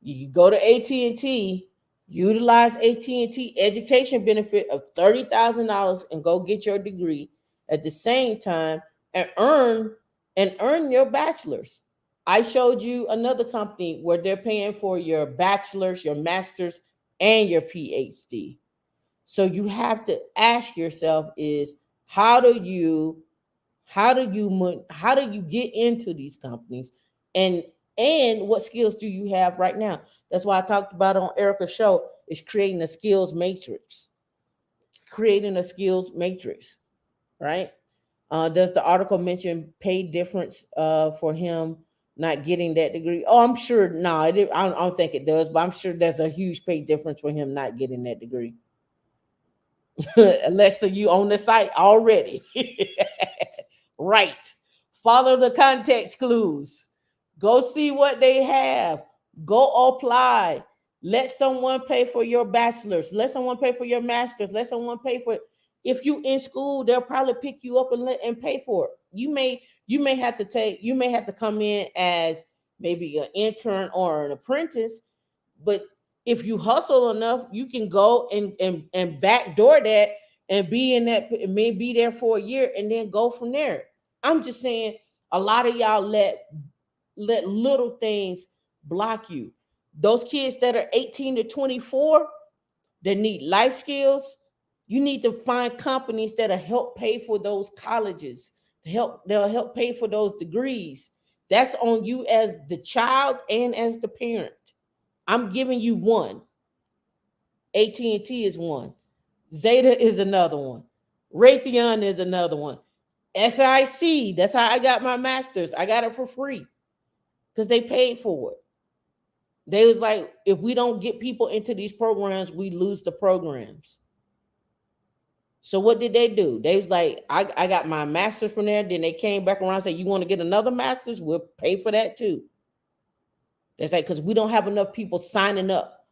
you go to AT&T, utilize AT&T education benefit of $30,000 and go get your degree at the same time and earn your bachelor's. I showed you another company where they're paying for your bachelor's, your master's, and your PhD. So you have to ask yourself is how do you how do you get into these companies, and what skills do you have right now? That's why I talked about on Erica's show is creating a skills matrix. Creating a skills matrix, right? Does the article mention pay difference for him not getting that degree? Oh, I'm sure. No, I don't think it does, but I'm sure there's a huge pay difference for him not getting that degree. Alexa, you on the site already. Right. Follow the context clues. Go see what they have. Go apply. Let someone pay for your bachelor's. Let someone pay for your master's. Let someone pay for it. If you in school, they'll probably pick you up and pay for it. You may have to come in as maybe an intern or an apprentice, but if you hustle enough, you can go and backdoor that and be in that, may be there for a year and then go from there. I'm just saying a lot of y'all let little things block you. Those kids that are 18 to 24 that need life skills, you need to find companies that'll help pay for those colleges. They'll help pay for those degrees. That's on you as the child and as the parent. I'm giving you one. AT&T is one. Zeta is another one. Raytheon is another one. SIC, that's how I got my master's. I got it for free because they paid for it. They was like, if we don't get people into these programs, we lose the programs. So what did they do? They was like, I got my master's from there. Then they came back around and said, you want to get another master's? We'll pay for that too. That's like, because we don't have enough people signing up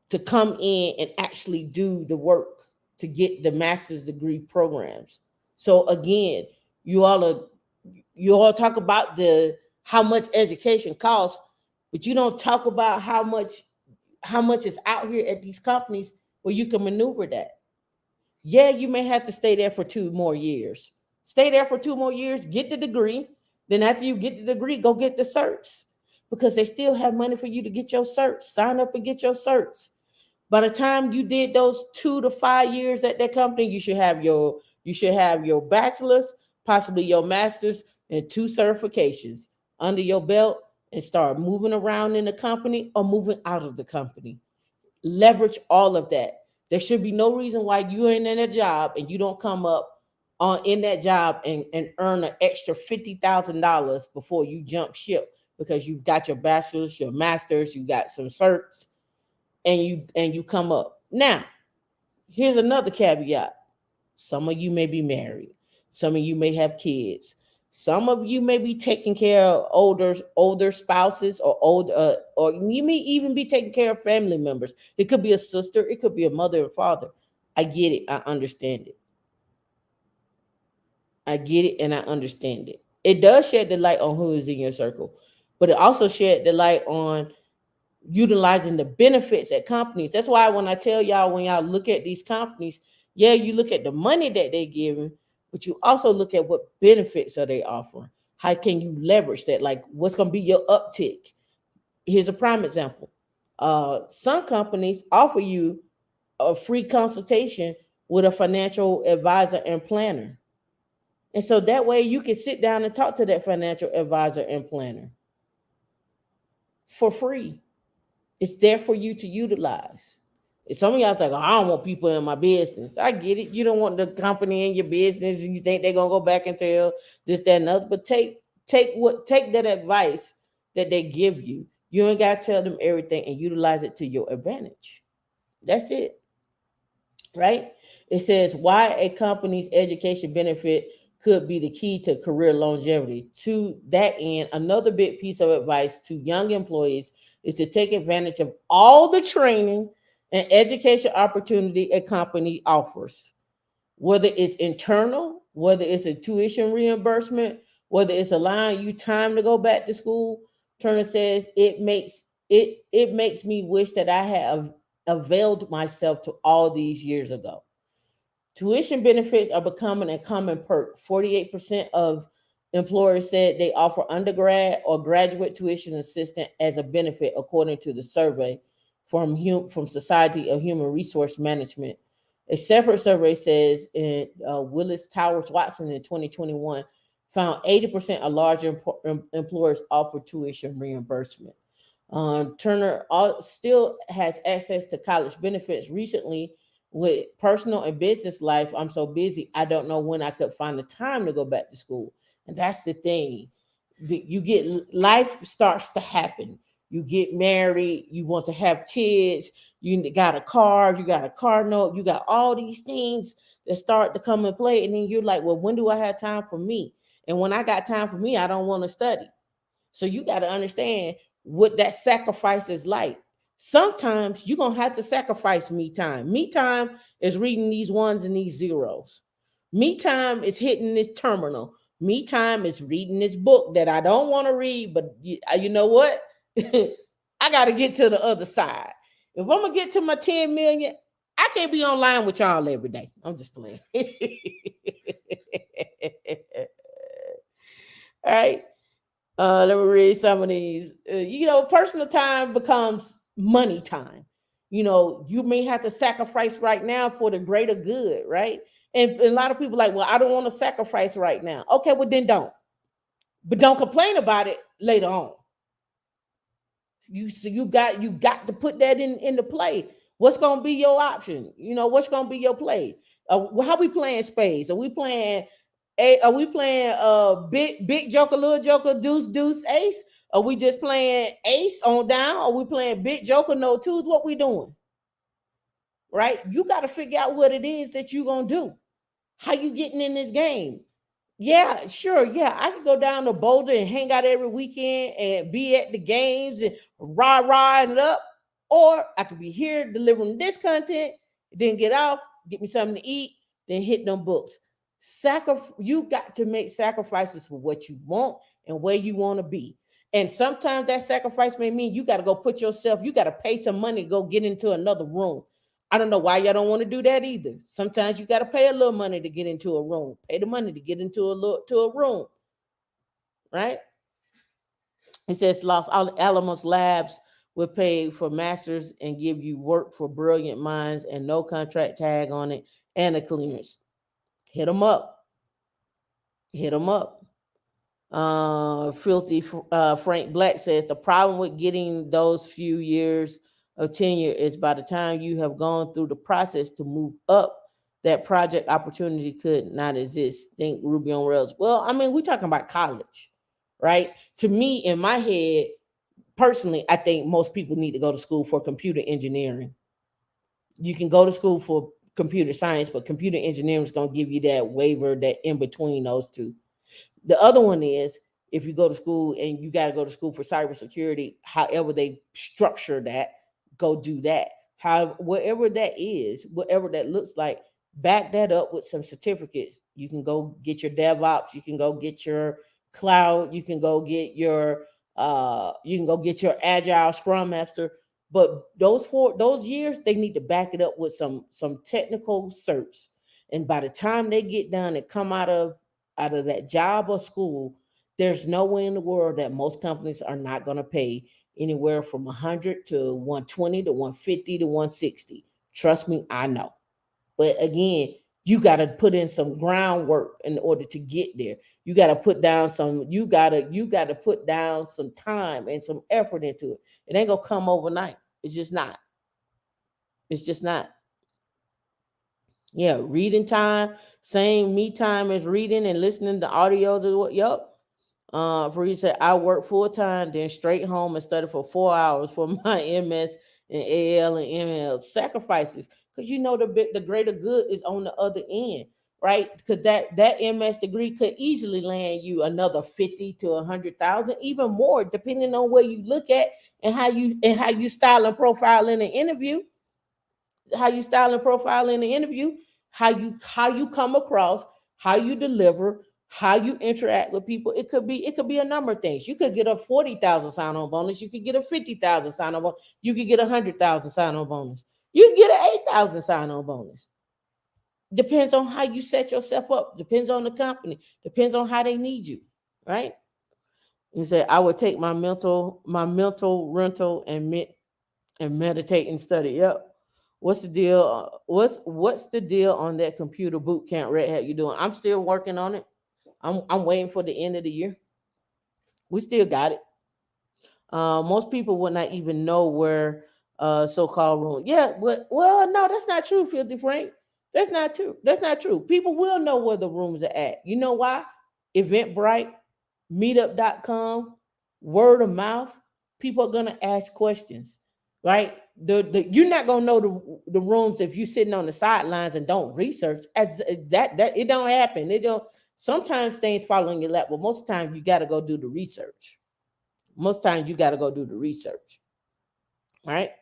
to come in and actually do the work to get the master's degree programs. So again, you all talk about the how much education costs, but you don't talk about how much is out here at these companies where you can maneuver that. Yeah, you may have to stay there for 2 more years. Stay there for 2 more years, get the degree. Then after you get the degree, go get the certs because they still have money for you to get your certs. Sign up and get your certs. By the time you did those 2 to 5 years at that company, you should have your bachelor's, possibly your master's, and 2 certifications under your belt, and start moving around in the company or moving out of the company. Leverage all of that. There should be no reason why you ain't in a job and you don't come up on in that job and earn an extra $50,000 before you jump ship because you got your bachelor's, your master's, you got some certs, and you come up. Now, here's another caveat. Some of you may be married. Some of you may have kids. Some of you may be taking care of older spouses or or you may even be taking care of family members. It could be a sister, it could be a mother and father. I get it. I understand it. I get it and I understand it. It does shed the light on who is in your circle, but it also shed the light on utilizing the benefits at companies. That's why when I tell y'all, when y'all look at these companies, yeah, you look at the money that they giving, but you also look at what benefits are they offering. How can you leverage that? Like, what's going to be your uptick? Here's a prime example. Some companies offer you a free consultation with a financial advisor and planner. And so that way you can sit down and talk to that financial advisor and planner for free. It's there for you to utilize. Some of y'all's like, oh, I don't want people in my business. I get it. You don't want the company in your business, and you think they're gonna go back and tell this, that, and other. But take that advice that they give you. You ain't gotta tell them everything and utilize it to your advantage. That's it. Right? It says why a company's education benefit could be the key to career longevity. To that end, another big piece of advice to young employees is to take advantage of all the training and education opportunity a company offers, whether it's internal, whether it's a tuition reimbursement, whether it's allowing you time to go back to school. Turner says it makes me wish that I have availed myself to all these years ago. Tuition benefits are becoming a common perk. 48% of employers said they offer undergrad or graduate tuition assistance as a benefit, according to the survey from Society of Human Resource Management. A separate survey says in Willis Towers Watson in 2021 found 80% of large employers offer tuition reimbursement. Turner still has access to college benefits. Recently, with personal and business life, I'm so busy, I don't know when I could find the time to go back to school. And that's the thing. You get life starts to happen. You get married, you want to have kids, you got a car, you got a car note, you got all these things that start to come and play. And then you're like, well, when do I have time for me? And when I got time for me, I don't want to study. So you got to understand what that sacrifice is like. Sometimes you're going to have to sacrifice me time. Me time is reading these ones and these zeros. Me time is hitting this terminal. Me time is reading this book that I don't want to read, but you know what? I got to get to the other side. If I'm going to get to my 10 million, I can't be online with y'all every day. I'm just playing. All right. Let me read some of these. Personal time becomes money time. You may have to sacrifice right now for the greater good, right? And a lot of people are like, well, I don't want to sacrifice right now. Okay, well then don't. But don't complain about it later on. You got to put that into play. What's gonna be your option? What's gonna be your play? How we playing spades? Are we playing big joker, little joker, deuce, deuce, ace? Are we just playing ace on down? Are we playing big joker, no twos? What we doing? Right? You got to figure out what it is that you gonna do. How you getting in this game? Yeah, sure. Yeah, I could go down to Boulder and hang out every weekend and be at the games and rah it up. Or I could be here delivering this content, then get off, get me something to eat, then hit them books. You got to make sacrifices for what you want and where you want to be. And sometimes that sacrifice may mean you got to go you got to pay some money to go get into another room. I don't know why y'all don't want to do that either. Sometimes you got to pay a little money to get into a room. Pay the money to get into a room, right? It says Los Alamos Labs will pay for masters and give you work for brilliant minds and no contract tag on it and a clearance. Hit them up. Hit them up. Filthy Frank Black says the problem with getting those few years of tenure is by the time you have gone through the process to move up, that project opportunity could not exist. Think Ruby on Rails. Well, I mean, we're talking about college, right? To me, in my head, personally, I think most people need to go to school for computer engineering. You can go to school for computer science, but computer engineering is going to give you that waiver, that in between those two. The other one is if you go to school and you got to go to school for cybersecurity, however they structure that, go do that. Whatever that is, whatever that looks like, back that up with some certificates. You can go get your DevOps, you can go get your cloud, you can go get your You can go get your agile scrum master. But those years, they need to back it up with some technical certs. And by the time they get done and come out of that job or school, there's no way in the world that most companies are not going to pay anywhere from 100 to 120 to 150 to 160. Trust me, I know. But again, you got to put in some groundwork in order to get there. You got to put down some. You got to put down some time and some effort into it. It ain't gonna come overnight. It's just not. It's just not. Yeah, reading time, same me time as reading and listening to audios is what. Yup. For you said I work full time, then straight home and study for 4 hours for my MS and AL and ML sacrifices. Because you know the greater good is on the other end, right? Because that MS degree could easily land you another 50 to 100,000, even more, depending on where you look at and how you style and profile in an interview, how you style and profile in the interview, how you come across, how you deliver, how you interact with people. It could be a number of things. You could get a 40,000 sign on bonus. You could get a 50,000 sign on bonus. You could get 100,000 sign on bonus. You can get an 8,000 sign on bonus. Depends on how you set yourself up. Depends on the company. Depends on how they need you. Right? You say I would take my mental rental and meditate and study. Yep. What's the deal? What's the deal on that computer boot camp Red Hat you doing? I'm still working on it. I'm waiting for the end of the year. We still got it. Most people would not even know where so-called room. Yeah, but well, no, that's not true, Filthy Frank. That's not true. That's not true. People will know where the rooms are at. You know why? Eventbrite, meetup.com, word of mouth. People are gonna ask questions, right? You're not gonna know the rooms if you're sitting on the sidelines and don't research. That it don't happen. It don't. Sometimes things fall on your lap, but most of the time you got to go do the research. Most times you got to go do the research, right?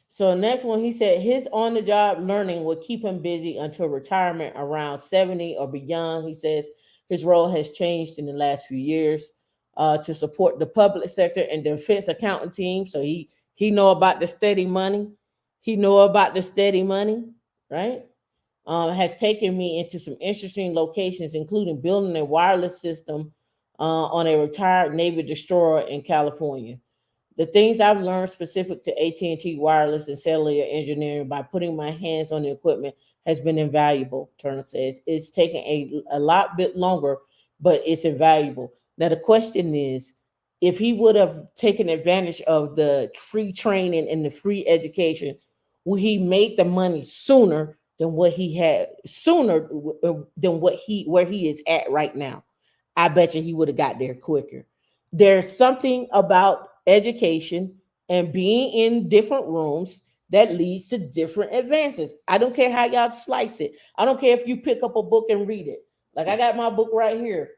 So next one, he said his on the job learning will keep him busy until retirement around 70 or beyond. He says his role has changed in the last few years to support the public sector and defense accounting team. So he know about the steady money. He know about the steady money, right? Has taken me into some interesting locations, including building a wireless system on a retired Navy destroyer in California. The things I've learned specific to AT&T wireless and cellular engineering by putting my hands on the equipment has been invaluable, Turner says. It's taken a lot bit longer, but it's invaluable. Now, the question is, if he would have taken advantage of the free training and the free education, would he make the money sooner than what he had, sooner than where he is at right now? I bet you he would have got there quicker. There's something about education and being in different rooms that leads to different advances. I don't care how y'all slice it. I don't care if you pick up a book and read it. Like I got my book right here,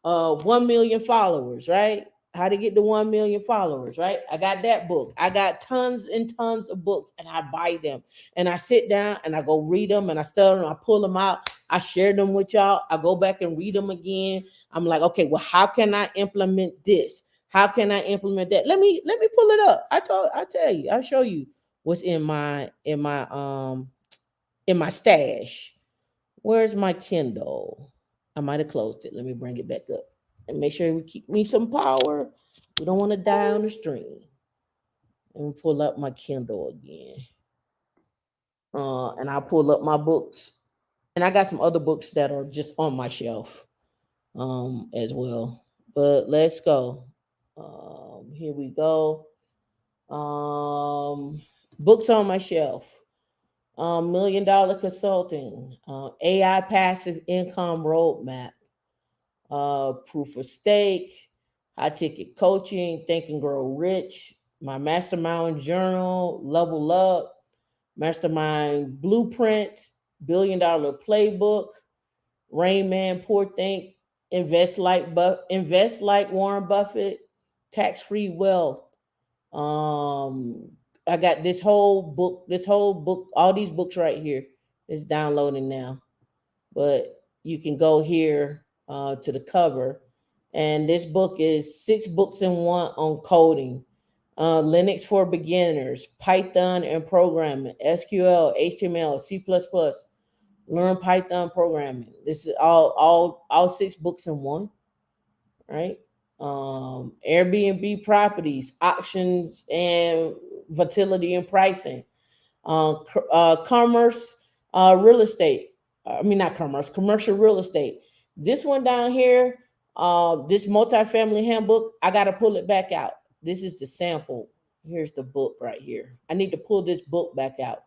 1 million followers, right? How to get to 1 million followers, right? I got that book. I got tons and tons of books and I buy them and I sit down and I go read them and I study them. I pull them out. I share them with y'all. I go back and read them again. I'm like, okay, well, how can I implement this? How can I implement that? Let me pull it up. I tell you, I'll show you what's in my stash. Where's my Kindle? I might have closed it. Let me bring it back up and make sure we keep me some power. We don't want to die on the stream. Let me pull up my Kindle again. And I'll pull up my books. And I got some other books that are just on my shelf as well. But let's go. Here we go. Books on my shelf. Million Dollar Consulting, AI Passive Income Roadmap, Proof of Stake, High Ticket Coaching, Think and Grow Rich, my Mastermind Journal, Level Up, Mastermind Blueprint, $1 Billion Playbook, Rain Man Poor Think, Invest like Warren Buffett, Tax Free Wealth. I got this whole book, all these books right here is downloading now. But you can go here to the cover And this book is 6 books in 1 on coding, Linux for beginners, Python and programming, SQL, HTML, C++. Learn Python programming. This is all 6 books in 1, right? Airbnb properties, options and volatility and pricing, commerce, real estate. I mean, not commerce, commercial real estate. This one down here, this multifamily handbook, I got to pull it back out. This is the sample. Here's the book right here. I need to pull this book back out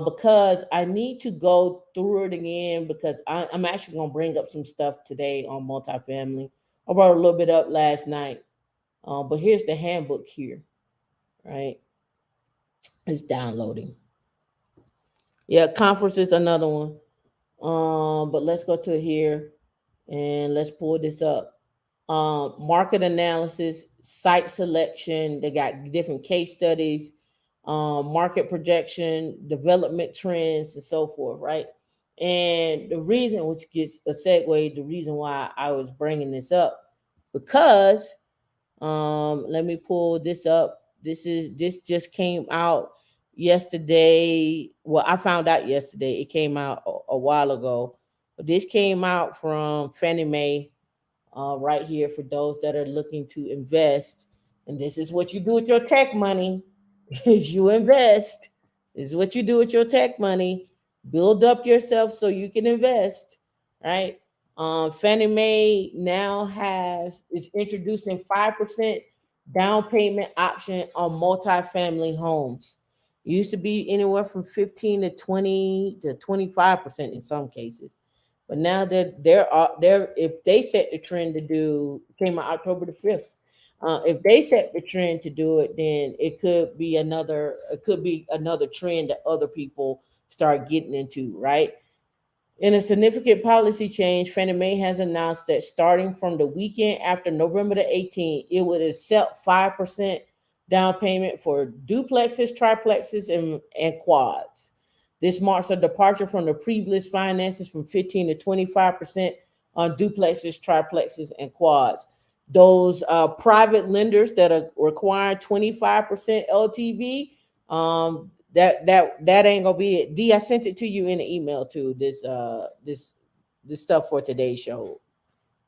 because I need to go through it again because I'm actually going to bring up some stuff today on multifamily. I brought a little bit up last night, but here's the handbook here, right? It's downloading. Yeah, conference is another one. But let's go to here and let's pull this up. Market analysis, site selection. They got different case studies, market projection, development trends, and so forth, right? And the reason, which gets a segue, the reason why I was bringing this up, because let me pull this up. This just came out yesterday. Well, I found out yesterday. It came out a while ago. But this came out from Fannie Mae, right here for those that are looking to invest. And this is what you do with your tech money. Is you invest. This is what you do with your tech money. Build up yourself so you can invest, right? Fannie Mae now is introducing 5% down payment option on multifamily homes. It used to be anywhere from 15 to 20 to 25% in some cases. But now that they're if they set the trend to do, came out October the 5th. If they set the trend to do it, then it could be another trend that other people start getting into, right? In a significant policy change, Fannie Mae has announced that starting from the weekend after November the 18th, it would accept 5% down payment for duplexes, triplexes, and quads. This marks a departure from the previous finances from 15 to 25% on duplexes, triplexes, and quads. Those private lenders that are requiring 25% LTV, that ain't gonna be it. D, I sent it to you in an email too. This stuff for today's show,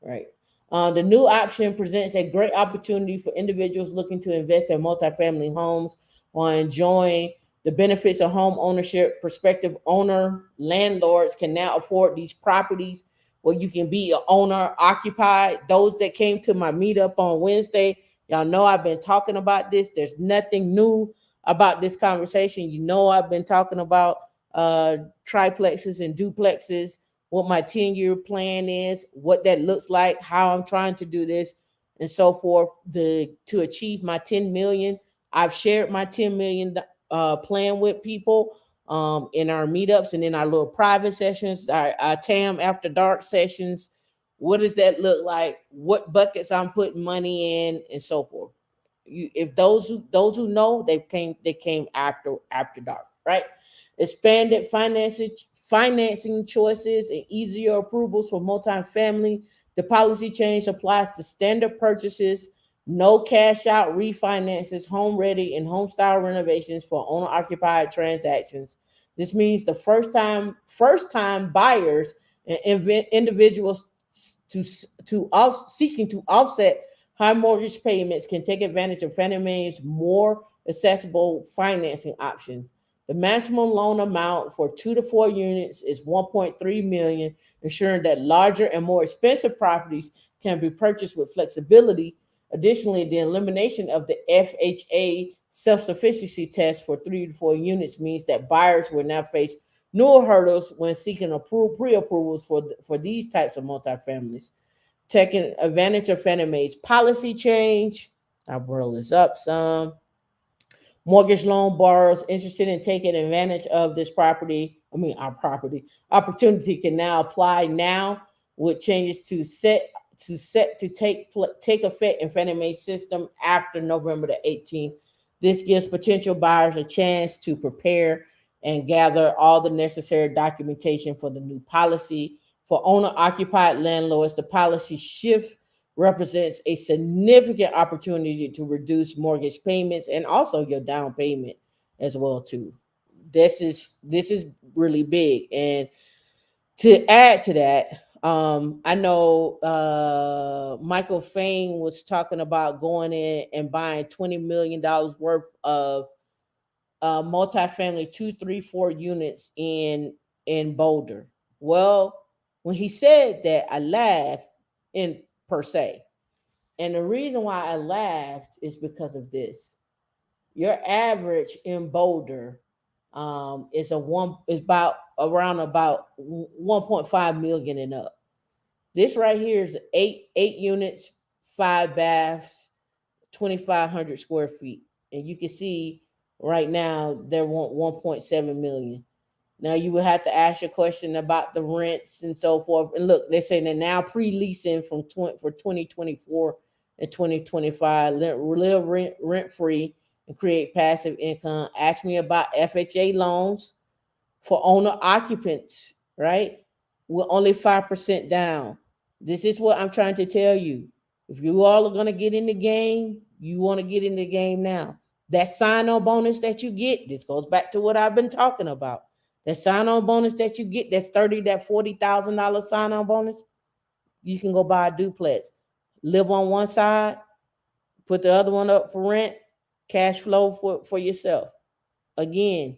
right? The new option presents a great opportunity for individuals looking to invest in multifamily homes or enjoying the benefits of home ownership. Prospective owner landlords can now afford these properties where you can be an owner occupied. Those that came to my meetup on Wednesday, y'all know I've been talking about this. There's nothing new about this conversation. You know, I've been talking about triplexes and duplexes, what my 10-year plan is, what that looks like, how I'm trying to do this, and so forth to achieve my 10 million. I've shared my 10 million plan with people in our meetups and in our little private sessions, our TAM after dark sessions. What does that look like? What buckets I'm putting money in, and so forth. If those who know, they came after dark, right? Expanded financing choices and easier approvals for multifamily. The policy change applies to standard purchases, no cash out refinances, home ready and home style renovations for owner occupied transactions. This means the first time buyers and individuals to seeking to offset high mortgage payments can take advantage of Fannie Mae's more accessible financing options. The maximum loan amount for 2 to 4 units is 1.3 million, ensuring that larger and more expensive properties can be purchased with flexibility. Additionally, the elimination of the FHA self-sufficiency test for 3 to 4 units means that buyers will now face newer hurdles when seeking pre-approvals for these types of multifamilies. Taking advantage of Fannie Mae's policy change, I'll roll this up some. Mortgage loan borrowers interested in taking advantage of this our property opportunity can now apply now with changes to take effect in Fannie Mae's system after November the 18th. This gives potential buyers a chance to prepare and gather all the necessary documentation for the new policy. For owner occupied landlords, the policy shift represents a significant opportunity to reduce mortgage payments and also your down payment as well too. This is really big. And to add to that, I know Michael Fain was talking about going in and buying $20 million worth of multifamily 2, 3, 4 units in Boulder. Well, when he said that, I laughed in per se, and the reason why I laughed is because of this. Your average in Boulder is about around about 1.5 million and up. This right here is eight units, 5 baths, 2,500 square feet, and you can see right now they want 1.7 million. Now you would have to ask your question about the rents and so forth. And look, they're saying they're now pre-leasing for 2024 and 2025. Live rent free and create passive income. Ask me about FHA loans for owner occupants, right? We're only 5% down. This is what I'm trying to tell you. If you all are going to get in the game, you want to get in the game now. That sign on bonus that you get, this goes back to what I've been talking about. That sign on bonus that you get, that's that $40,000 sign on bonus, you can go buy a duplex. Live on one side, put the other one up for rent, cash flow for yourself. Again,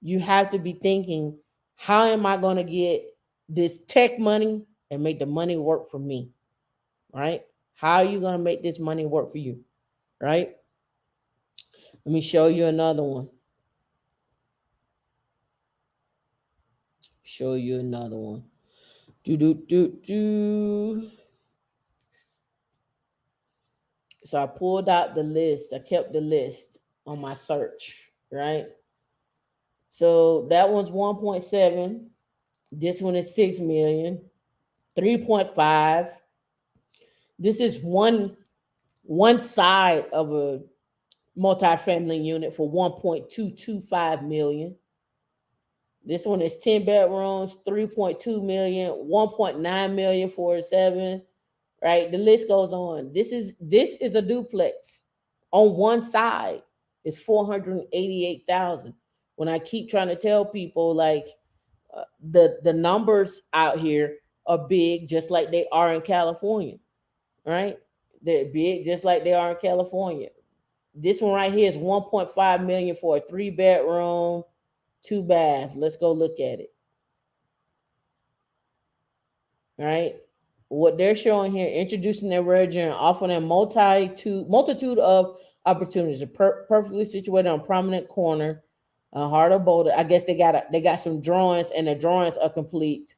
you have to be thinking, how am I going to get this tech money and make the money work for me? Right? How are you going to make this money work for you? Right? Let me show you another one. Show you another one. Do do do do. So I pulled out the list. I kept the list on my search, right? So that one's 1.7. This one is 6 million. 3.5. This is one side of a multifamily unit for 1.225 million. This one is 10 bedrooms, 3.2 million, 1.9 million for a 7. Right? The list goes on. This is a duplex. On one side is 488,000. When I keep trying to tell people, like, the numbers out here are big, just like they are in California, right? They're big, just like they are in California. This one right here is 1.5 million for a 3 bedroom, 2 bath. Let's go look at it. All right. What they're showing here, introducing their region, offering a multitude of opportunities, perfectly situated on a prominent corner, heart of Boulder. I guess they got some drawings, and the drawings are complete,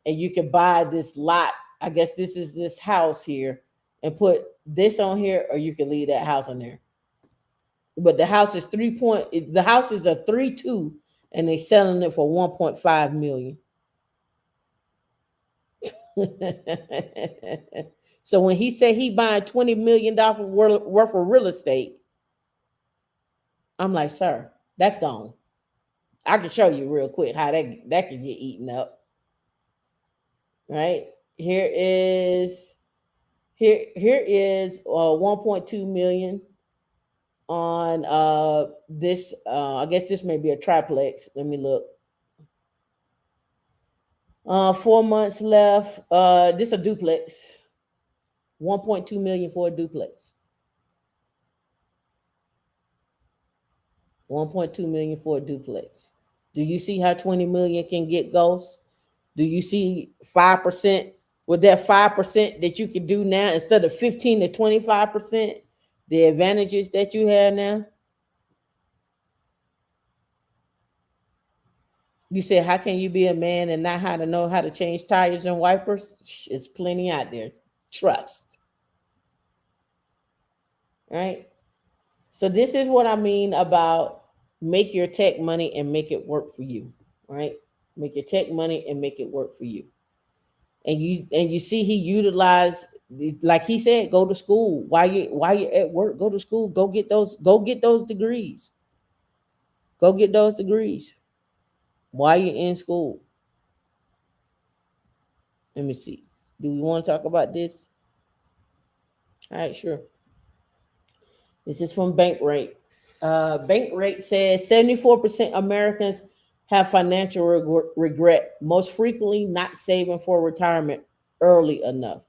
and you can buy this lot. I guess this is this house here, and put this on here, or you can leave that house on there. But the house is the house is a 3.2, and they selling it for 1.5 million. So when he said he buying $20 million worth of real estate, I'm like, sir, that's gone. I can show you real quick how that can get eaten up. Right? Here is 1.2 million on this. I guess this may be a triplex. Let me look. 4 months left. This a duplex. 1.2 million for a duplex. 1.2 million for a duplex. Do you see how 20 million can get ghosts? Do you see 5%? With that 5% that you can do now, instead of 15 to 25%, the advantages that you have now? You say, how can you be a man and not know how to change tires and wipers? It's plenty out there. Trust. Right? So this is what I mean about make your tech money and make it work for you. Right? Make your tech money and make it work for you. And you see he utilized, like he said, go to school while you at work. Go to school. Go get those degrees. Go get those degrees while you're in school. Let me see. Do we want to talk about this? All right, sure. This is from Bankrate. Bankrate says 74% Americans have financial regret, most frequently not saving for retirement early enough.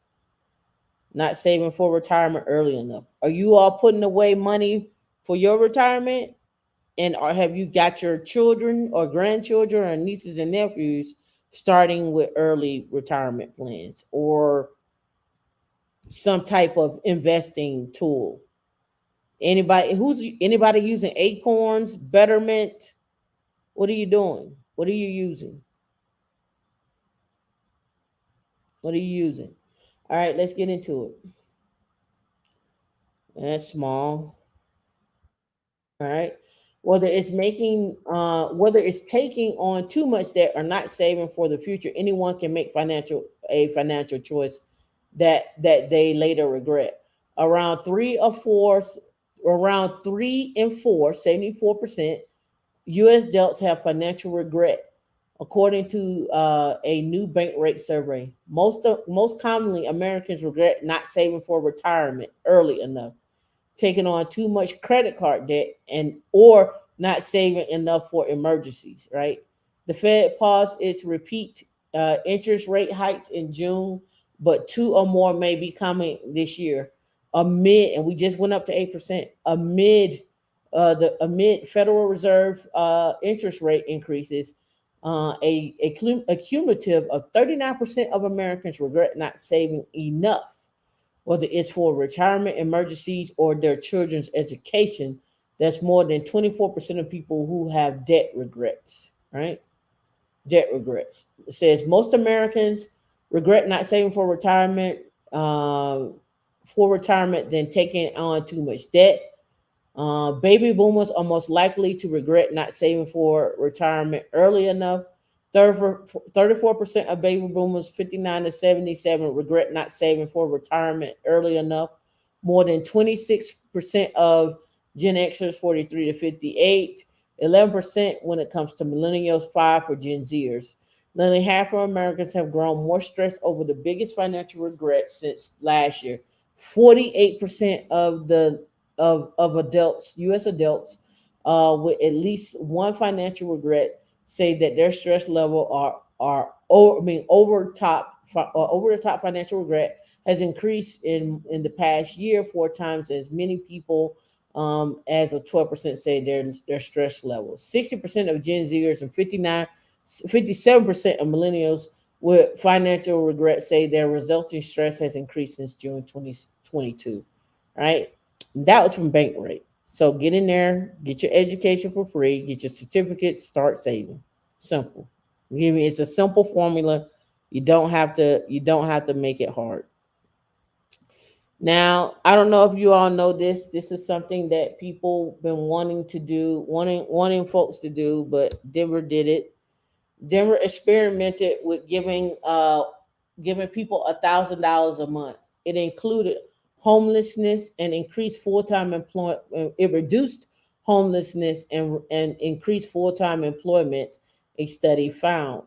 Not saving for retirement early enough. Are you all putting away money for your retirement? And or have you got your children or grandchildren or nieces and nephews starting with early retirement plans or some type of investing tool? Anybody using Acorns, Betterment? What are you doing? What are you using? What are you using? All right, let's get into it. That's small. All right. Whether it's taking on too much debt or not saving for the future, anyone can make financial choice that they later regret. Around three or four, around 3 and 4, 74% U.S. adults have financial regret, according to a new bank rate survey. Most commonly, Americans regret not saving for retirement early enough, taking on too much credit card debt, and or not saving enough for emergencies. Right. The Fed paused its repeat interest rate hikes in June, but two or more may be coming this year. Amid, and we just went up to 8%. Amid Federal Reserve interest rate increases, a cumulative of 39% of Americans regret not saving enough, whether it's for retirement emergencies or their children's education. That's more than 24% of people who have debt regrets, right? Debt regrets. It says most Americans regret not saving for retirement than taking on too much debt. Baby boomers are most likely to regret not saving for retirement early enough. 34% of baby boomers 59 to 77 regret not saving for retirement early enough. More than 26% of Gen Xers 43 to 58. 11% when it comes to millennials, 5 for Gen Zers. Nearly half of Americans have grown more stressed over the biggest financial regrets since last year. 48% of adults, U.S. adults, with at least one financial regret, say that their stress level over the top financial regret has increased in the past year 4 times as many people, as of 12% say their stress level. 60% of Gen Zers and 57% of millennials with financial regret say their resulting stress has increased since June 2022. Right? That was from Bankrate. So get in there, get your education for free, get your certificates, start saving. Simple. Give me It's a simple formula. You don't have to make it hard. Now, I don't know if you all know this. This is something that people been wanting to do, wanting folks to do, but Denver did it. Denver experimented with giving people $1,000 a month. It included homelessness and increased full time employment. It reduced homelessness and increased full time employment. A study found.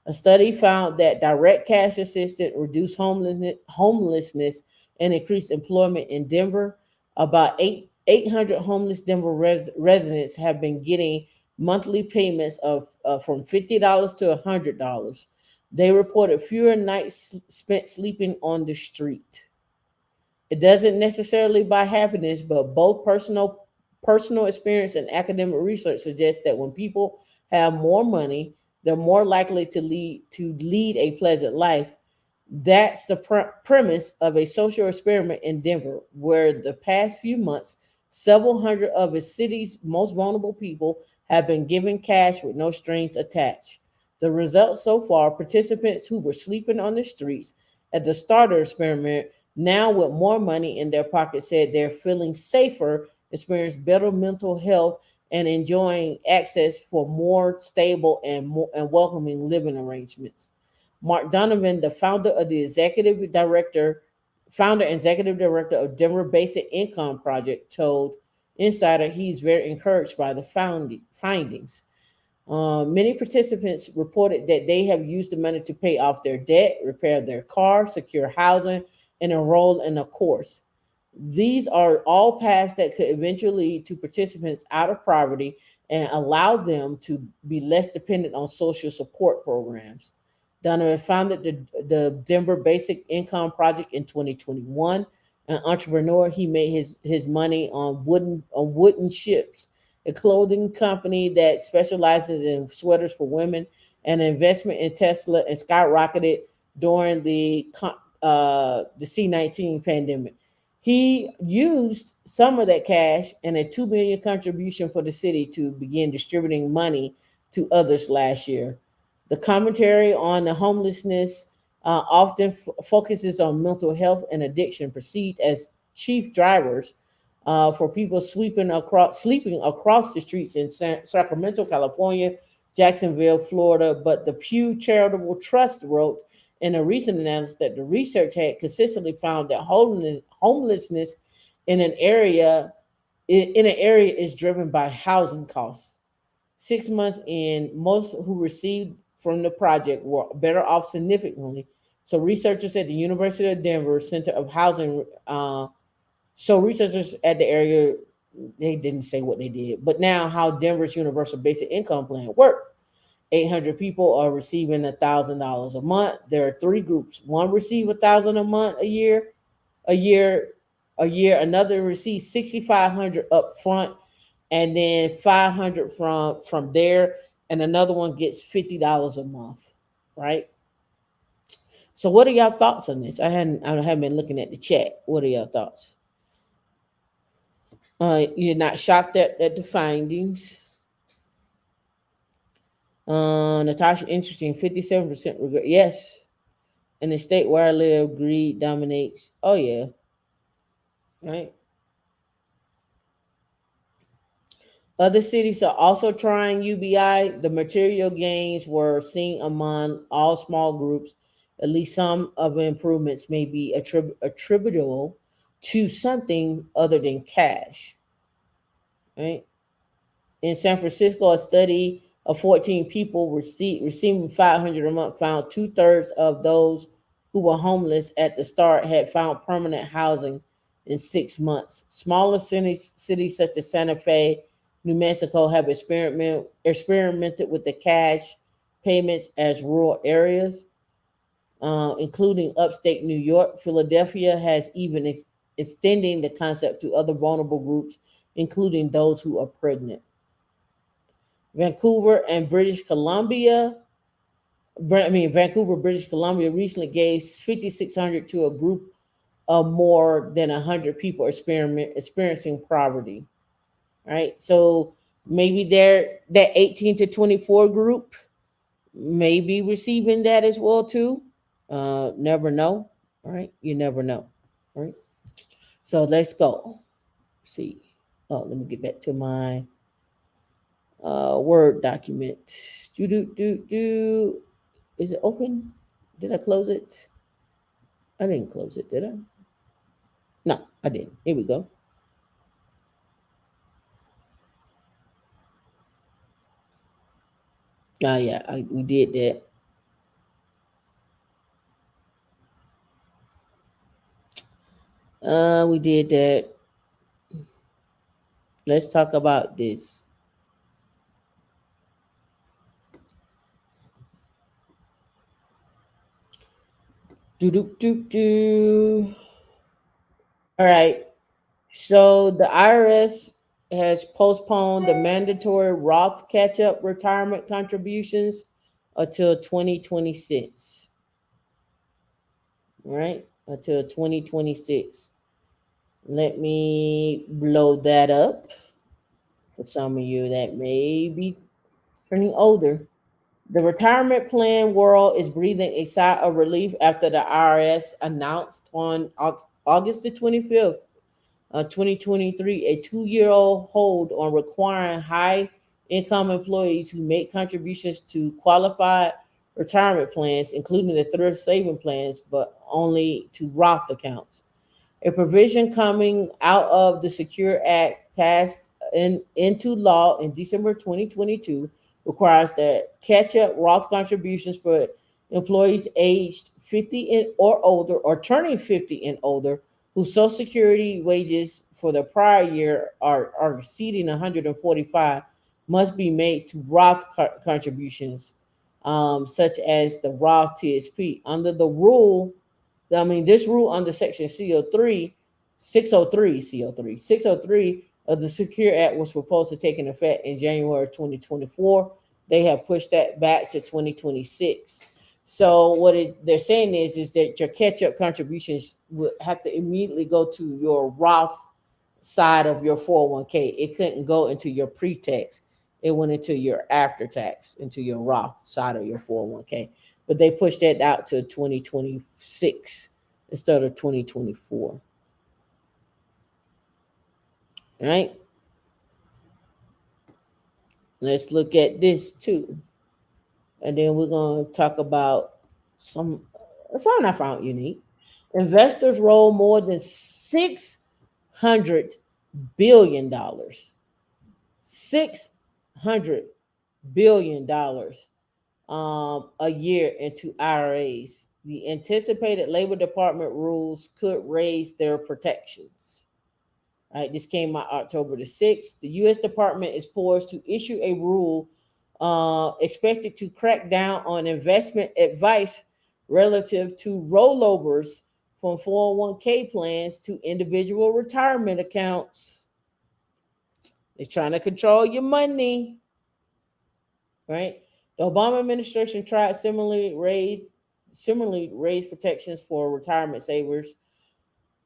A study found that direct cash assistance reduced homelessness and increased employment in Denver. About 800 homeless Denver residents have been getting monthly payments of from $50 to $100. They reported fewer nights spent sleeping on the street. It doesn't necessarily buy happiness, but both personal experience and academic research suggests that when people have more money, they're more likely to lead a pleasant life. That's the premise of a social experiment in Denver, where the past few months, several hundred of the city's most vulnerable people have been given cash with no strings attached. The results so far: participants who were sleeping on the streets at the starter experiment, now with more money in their pocket, said they're feeling safer, experience better mental health, and enjoying access for more stable and welcoming living arrangements. Mark Donovan, the founder and executive director of Denver Basic Income Project, told Insider he's very encouraged by the findings. Many participants reported that they have used the money to pay off their debt, repair their car, secure housing, and enroll in a course. 60% of participants said they have used the money to pay off their debt, repair their car, secure housing, and enroll in a course. These are all paths that could eventually lead to participants out of poverty and allow them to be less dependent on social support programs. Donovan founded the Denver Basic Income Project in 2021. An entrepreneur, he made his money on wooden ships, a clothing company that specializes in sweaters for women, and an investment in Tesla and skyrocketed during the C-19 pandemic. He used some of that cash and a 2 million contribution for the city to begin distributing money to others last year. The commentary on the homelessness often focuses on mental health and addiction, perceived as chief drivers for people sleeping across the streets in Sacramento, California, Jacksonville, Florida. But the Pew Charitable Trust wrote in a recent analysis that the research had consistently found that homelessness in an area is driven by housing costs. 6 months in, most who received from the project were better off significantly. So researchers at the University of Denver Center of Housing, researchers at the area, they didn't say what they did, but now how Denver's universal basic income plan worked. 800 people are receiving $1,000 a month. There are three groups. One receive 1,000 a month a year, a year. Another receives 6,500 up front, and then 500 from there, and another one gets $50 a month, right? So, what are y'all thoughts on this? I haven't been looking at the chat. What are y'all thoughts? You're not shocked at the findings. Natasha, interesting. 57% regret. Yes, in the state where I live, greed dominates. Oh yeah, right. Other cities are also trying UBI. The material gains were seen among all small groups. At least some of the improvements may be attributable to something other than cash. Right? In San Francisco, a study of 14 people receiving 500 a month found two-thirds of those who were homeless at the start had found permanent housing in 6 months. Smaller cities such as Santa Fe, New Mexico have experimented with the cash payments as rural areas, including upstate New York. Philadelphia has even extending the concept to other vulnerable groups, including those who are pregnant. Vancouver and British Columbia. Vancouver, British Columbia recently gave 5,600 to a group of more than 100 people experiencing poverty. Right, so maybe they're that 18 to 24 group may be receiving that as well too. Never know. All right, you never know. All right, so let's go see. Oh, let me get back to my Word document. Do. Is it open? Did I close it? I didn't close it, did I? No, I didn't. Here we go. Yeah, we did that. We did that. Let's talk about this. Do. All right. So the IRS has postponed the mandatory Roth catch-up retirement contributions until 2026. Right? Until 2026. Let me blow that up for some of you that may be turning older. The retirement plan world is breathing a sigh of relief after the IRS announced on August the 25th, 2023, a 2-year-old hold on requiring high income employees who make contributions to qualified retirement plans, including the thrift saving plans, but only to Roth accounts. A provision coming out of the Secure Act passed into law in December 2022 requires that catch up Roth contributions for employees aged 50 or older or turning 50 and older whose Social Security wages for the prior year are exceeding 145 must be made to Roth contributions, such as the Roth TSP. Under the rule, I mean, this rule under Section CO3, 603, CO3, 603 of the Secure Act was proposed to take in effect in January 2024. They have pushed that back to 2026. So what they're saying is that your catch-up contributions would have to immediately go to your Roth side of your 401k. It couldn't go into your pre-tax. It went into your after-tax, into your Roth side of your 401k. But they pushed that out to 2026 instead of 2024. All right. Let's look at this too. And then we're going to talk about something I found unique. Investors roll more than $600 billion. $600 billion a year into IRAs. The anticipated Labor Department rules could raise their protections. All right, this came out October the 6th. The U.S. Department is poised to issue a rule expected to crack down on investment advice relative to rollovers from 401k plans to individual retirement accounts. They're trying to control your money, right? The Obama administration tried similarly raise protections for retirement savers.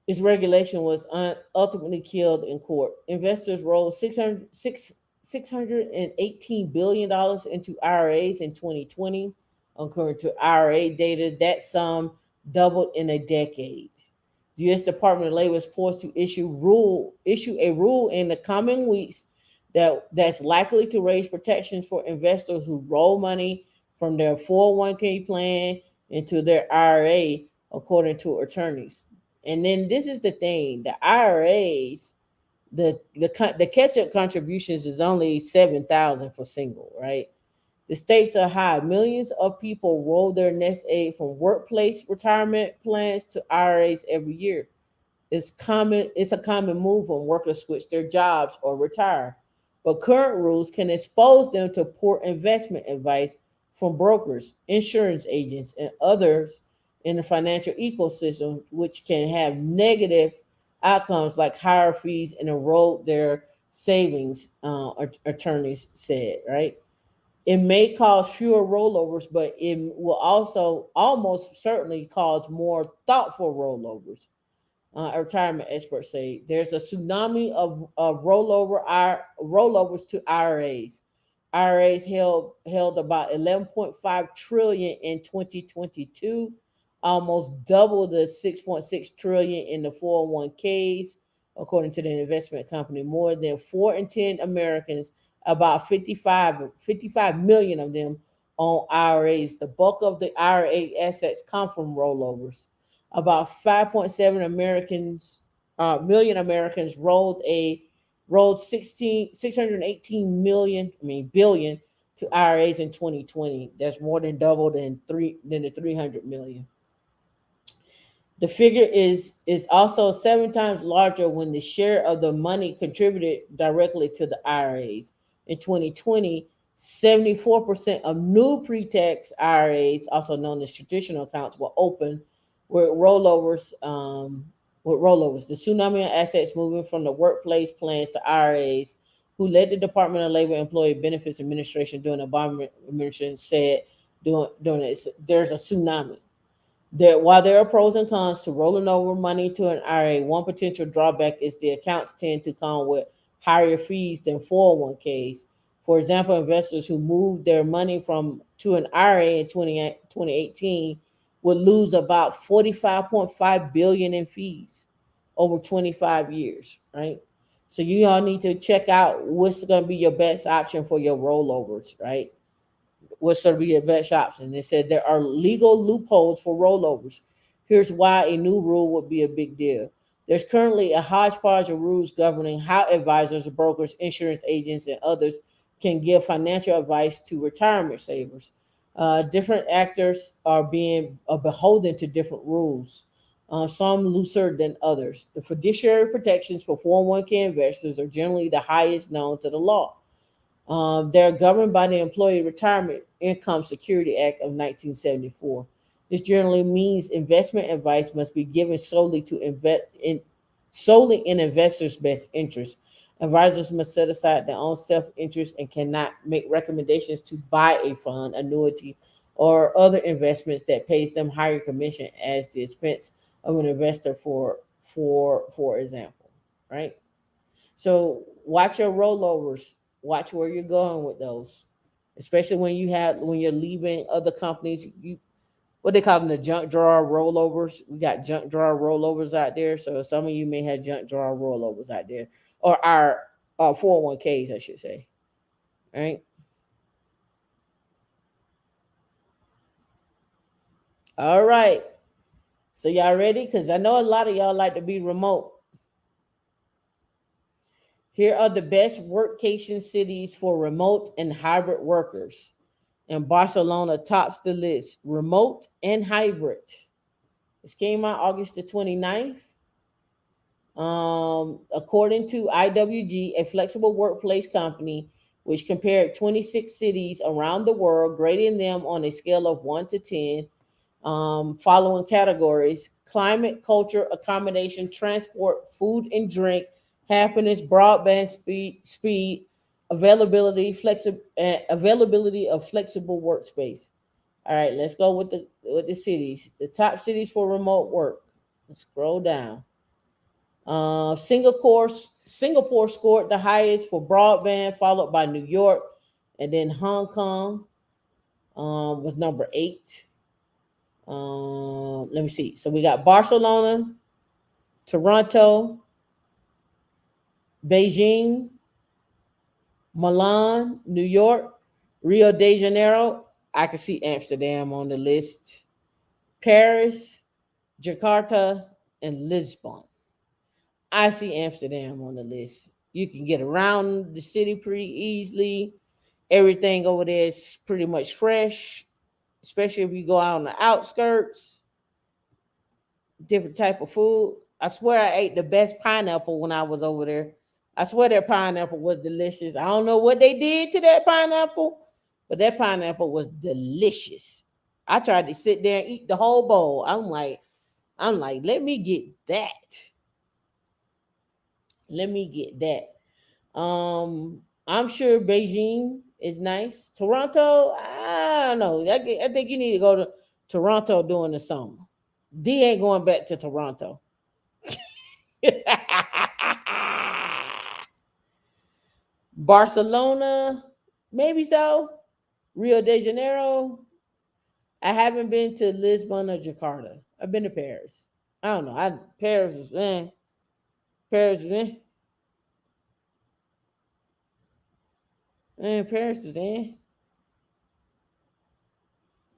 Its regulation was ultimately killed in court. Investors rolled $618 billion into IRAs in 2020. According to IRA data, that sum doubled in a decade. The U.S. Department of Labor is forced to issue a rule in the coming weeks that's likely to raise protections for investors who roll money from their 401k plan into their IRA, according to attorneys. And then this is the thing: the IRAs, the catch up contributions is only 7,000 for single, right? The stakes are high. Millions of people roll their nest egg from workplace retirement plans to IRAs every year. It's a common move when workers switch their jobs or retire. But current rules can expose them to poor investment advice from brokers, insurance agents, and others in the financial ecosystem, which can have negative outcomes like higher fees and erode their savings, attorneys said, right? It may cause fewer rollovers, but it will also almost certainly cause more thoughtful rollovers. Retirement experts say there's a tsunami of rollovers to IRAs. IRAs held about 11.5 trillion in 2022, almost double the 6.6 trillion in the 401ks, according to the investment company. More than 4 in 10 Americans, about 55 million of them, own IRAs. The bulk of the IRA assets come from rollovers. About 5.7 million Americans rolled 618 million, billion to IRAs in 2020. That's more than double than the 300 million. The figure is also 7 times larger when the share of the money contributed directly to the IRAs. In 2020, 74% of new pre-tax IRAs, also known as traditional accounts, were open with rollovers. The tsunami of assets moving from the workplace plans to IRAs, who led the Department of Labor Employee Benefits Administration during the Obama administration, said during this, there's a tsunami. While there are pros and cons to rolling over money to an IRA, one potential drawback is the accounts tend to come with higher fees than 401ks. For example, investors who moved their money from to an IRA in 2018 would lose about 45.5 billion in fees over 25 years, right? So you all need to check out what's going to be your best option for your rollovers, right? What's going to be your best option? They said there are legal loopholes for rollovers. Here's why a new rule would be a big deal. There's currently a hodgepodge of rules governing how advisors, brokers, insurance agents, and others can give financial advice to retirement savers. Different actors are beholden to different rules. some looser than others. The fiduciary protections for 401k investors are generally the highest known to the law. They're governed by the Employee Retirement Income Security Act of 1974. This generally means investment advice must be given solely in investors' best interest. Advisors must set aside their own self-interest and cannot make recommendations to buy a fund, annuity, or other investments that pays them higher commission as the expense of an investor for example, right? So watch your rollovers. Watch where you're going with those, especially when you're leaving other companies. You what they call them, the junk drawer rollovers. We got junk drawer rollovers out there. So some of you may have junk drawer rollovers out there, or our 401ks, I should say. All right. All right. So y'all ready? Because I know a lot of y'all like to be remote. Here are the best workcation cities for remote and hybrid workers. And Barcelona tops the list, remote and hybrid. This came out August the 29th. According to IWG, a flexible workplace company, which compared 26 cities around the world, grading them on a scale of 1 to 10, following categories: climate, culture, accommodation, transport, food and drink, happiness, broadband speed, availability of flexible workspace. All right, let's go with the cities. The top cities for remote work. Let's scroll down. Singapore scored the highest for broadband, followed by New York, and then Hong Kong was number 8. Let me see. So we got Barcelona, Toronto, Beijing, Milan, New York, Rio de Janeiro. I can see Amsterdam on the list. Paris, Jakarta, and Lisbon. I see Amsterdam on the list. You can get around the city pretty easily. Everything over there is pretty much fresh, especially if you go out on the outskirts. Different type of food. I swear I ate the best pineapple when I was over there. I swear that pineapple was delicious. I don't know what they did to that pineapple, but that pineapple was delicious. I tried to sit there and eat the whole bowl. I'm like, let me get that. Let me get that. I'm sure Beijing is nice. Toronto, I don't know. I think you need to go to Toronto during the summer. D ain't going back to Toronto. Barcelona, maybe so. Rio de Janeiro. I haven't been to Lisbon or Jakarta. I've been to Paris. I don't know. Paris is Paris is Paris is All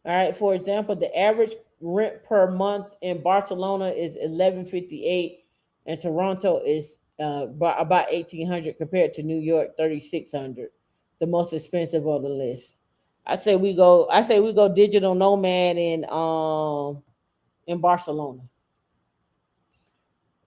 right. For example, the average rent per month in Barcelona is 1158, and Toronto is about 1800 compared to New York 3600, the most expensive on the list. I say we go. I say we go digital nomad in Barcelona.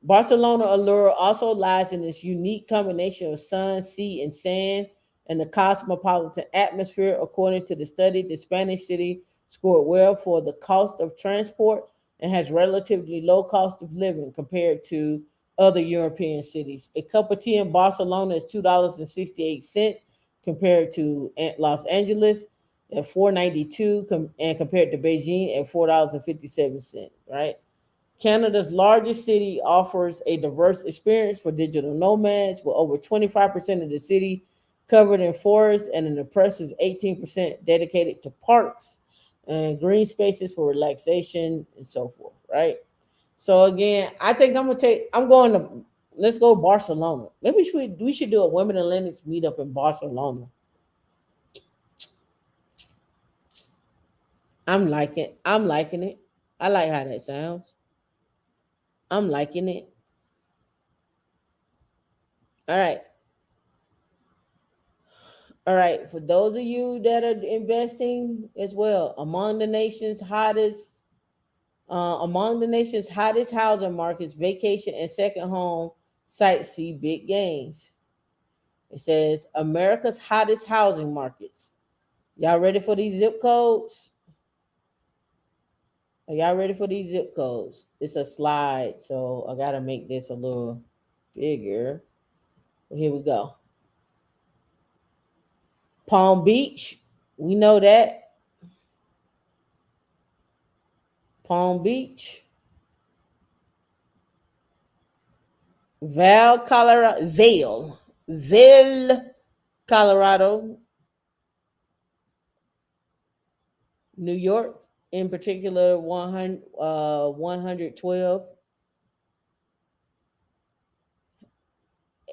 Barcelona allure also lies in its unique combination of sun, sea, and sand, and the cosmopolitan atmosphere. According to the study, the Spanish city scored well for the cost of transport and has relatively low cost of living compared to other European cities. A cup of tea in Barcelona is $2.68 compared to Los Angeles at 4.92, and compared to Beijing at $4.57. Right. Canada's largest city offers a diverse experience for digital nomads, with over 25% of the city covered in forests and an impressive 18% dedicated to parks and green spaces for relaxation and so forth, right? So again, I think I'm going to, let's go Barcelona. Maybe we should do a Women in Linux meetup in Barcelona. I'm liking it. I like how that sounds. I'm liking it. All right. All right, for those of you that are investing as well, among the nation's hottest Among the nation's hottest housing markets, vacation and second home sites see big gains. It says America's hottest housing markets. Y'all ready for these zip codes? Are y'all ready for these zip codes? It's a slide, so I gotta make this a little bigger. Here we go. Palm Beach, we know that. Palm Beach. Vail, Colorado, New York, in particular, 112.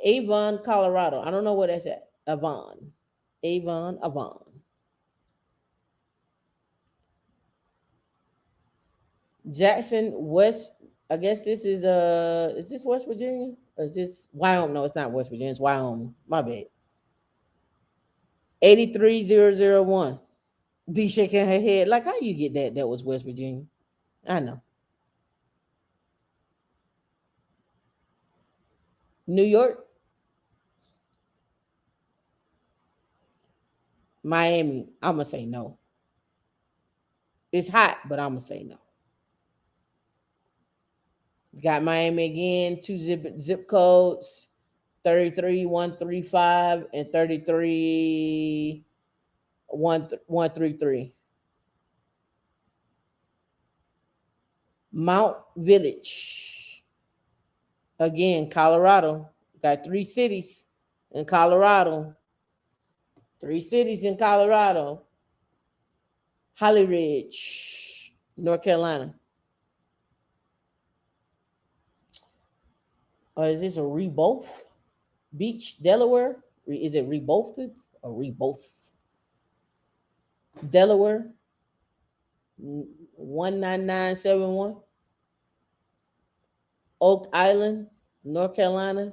Avon, Colorado. I don't know where that's at. Avon. Jackson, West. I guess this is this West Virginia? Or is this Wyoming? No, it's not West Virginia, it's Wyoming. My bad. 83001. D shaking her head. Like, how you get that? That was West Virginia. I know. New York, Miami. I'm gonna say no. It's hot, but I'm gonna say no. Got Miami again. Two zip codes, 33135 and 33133. Mount Village. Again, Colorado. Got three cities in Colorado. Three cities in Colorado. Holly Ridge, North Carolina. Or is this a Reboth Beach, Delaware? Is it Rebothed or Reboth? Delaware, 19971. Oak Island, North Carolina,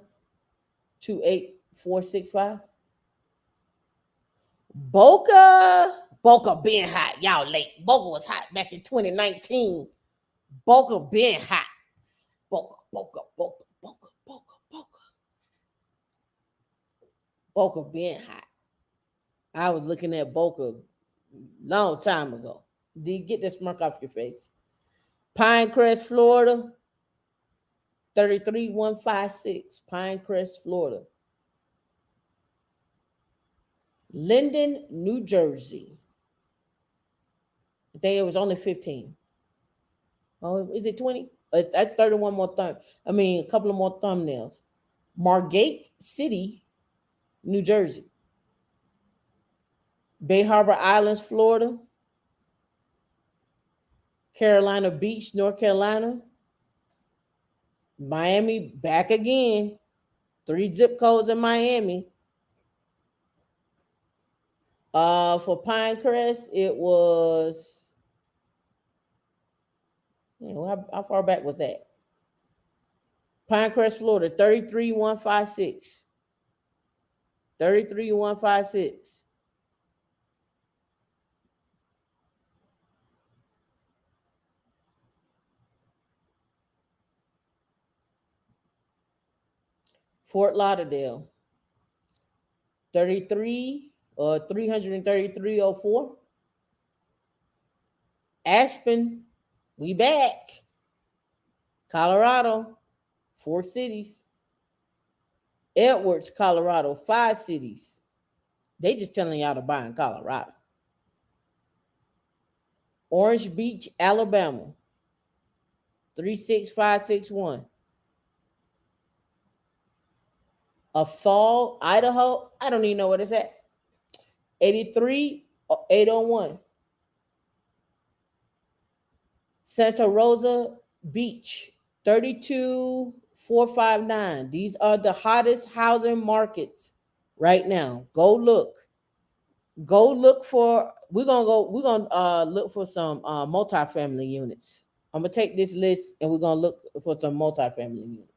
28465. Boca been hot. Y'all late. Boca was hot back in 2019. Boca been hot. Boca. Boca been hot. I was looking at Boca long time ago. Get that smirk off your face. Pinecrest, Florida, 33156. Pinecrest, Florida. Linden, New Jersey. I think it was only 15. Oh, is it 20? That's 31 more a couple of more thumbnails. Margate City, New Jersey. Bay Harbor Islands, Florida. Carolina Beach, North Carolina. Miami, back again. 3 zip codes in Miami. For Pinecrest, it was, how far back was that? Pinecrest, Florida, 33156. 33156. Fort Lauderdale, 33304. Aspen, we back. Colorado, 4 cities. Edwards, Colorado, 5 cities. They just telling y'all to buy in Colorado. Orange Beach, Alabama, 36561. A Fall, Idaho. I don't even know what it's at. 83801. Santa Rosa Beach, 32459. These are the hottest housing markets right now. Go look. We're gonna look for some multifamily units. I'm gonna take this list and we're gonna look for some multifamily units.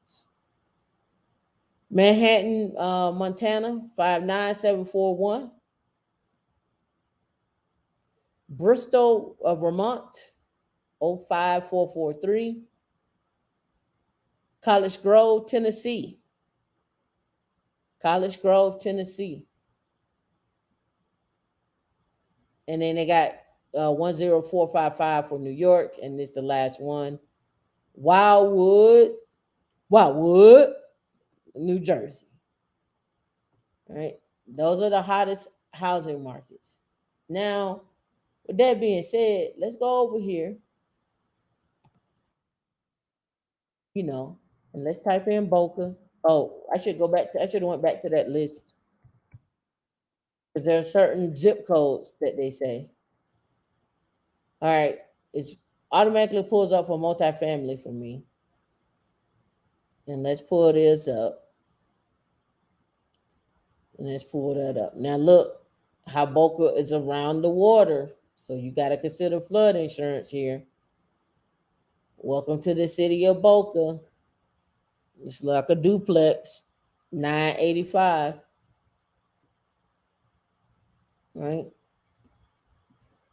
Manhattan, Montana, 59741. Bristol, Vermont, 05443. College Grove, Tennessee. College Grove, Tennessee. And then they got 10455 for New York, and this is the last one. Wildwood, Wildwood, New Jersey. All right. Those are the hottest housing markets. Now, with that being said, let's go over here, and let's type in Boca. Oh, I should have went back to that list because there are certain zip codes that they say. All right, it's automatically pulls up for multifamily for me. And let's pull this up. And let's pull that up. Now look how Boca is around the water. So you got to consider flood insurance here. Welcome to the city of Boca. It's like a duplex, 985, right?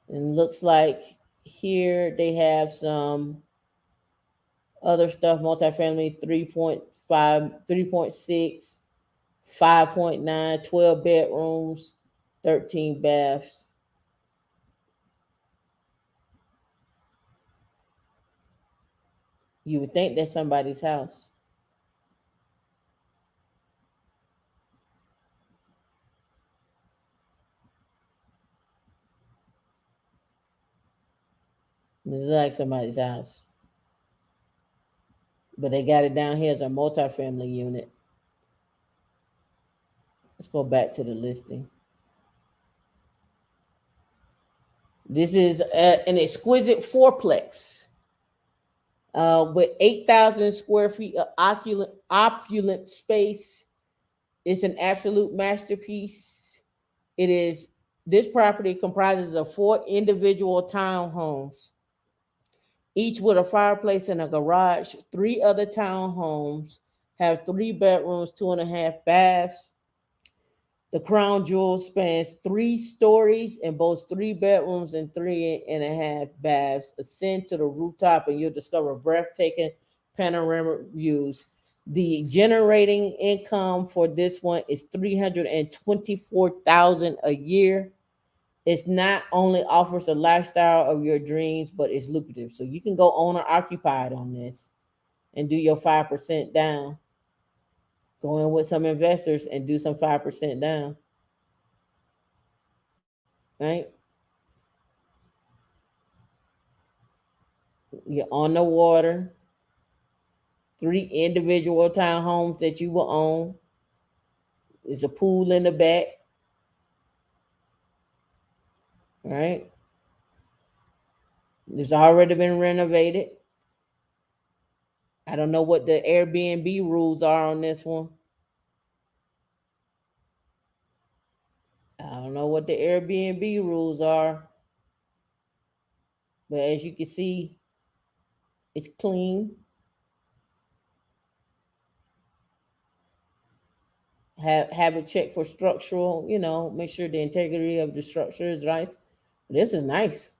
And looks like here they have some other stuff, multifamily 3.5, 3.6, 5.9, 12 bedrooms, 13 baths. You would think that's somebody's house. This is like somebody's house. But they got it down here as a multifamily unit. Let's go back to the listing. This is an exquisite fourplex with 8,000 square feet of opulent space. It's an absolute masterpiece. It is. This property comprises of 4 individual townhomes, each with a fireplace and a garage. 3 other townhomes have 3 bedrooms, 2.5 baths. The crown jewel spans 3 stories and boasts 3 bedrooms and 3.5 baths. Ascend to the rooftop and you'll discover breathtaking panoramic views. The generating income for this one is $324,000 a year. It's not only offers a lifestyle of your dreams, but it's lucrative. So you can go owner occupied on this and do your 5% down. Go in with some investors and do some 5% down. Right? You're on the water. 3 individual townhomes that you will own. There's a pool in the back. Right? It's already been renovated. I don't know what the Airbnb rules are on this one. I don't know what the Airbnb rules are. But as you can see, it's clean. Have it checked for structural, make sure the integrity of the structure is right. This is nice.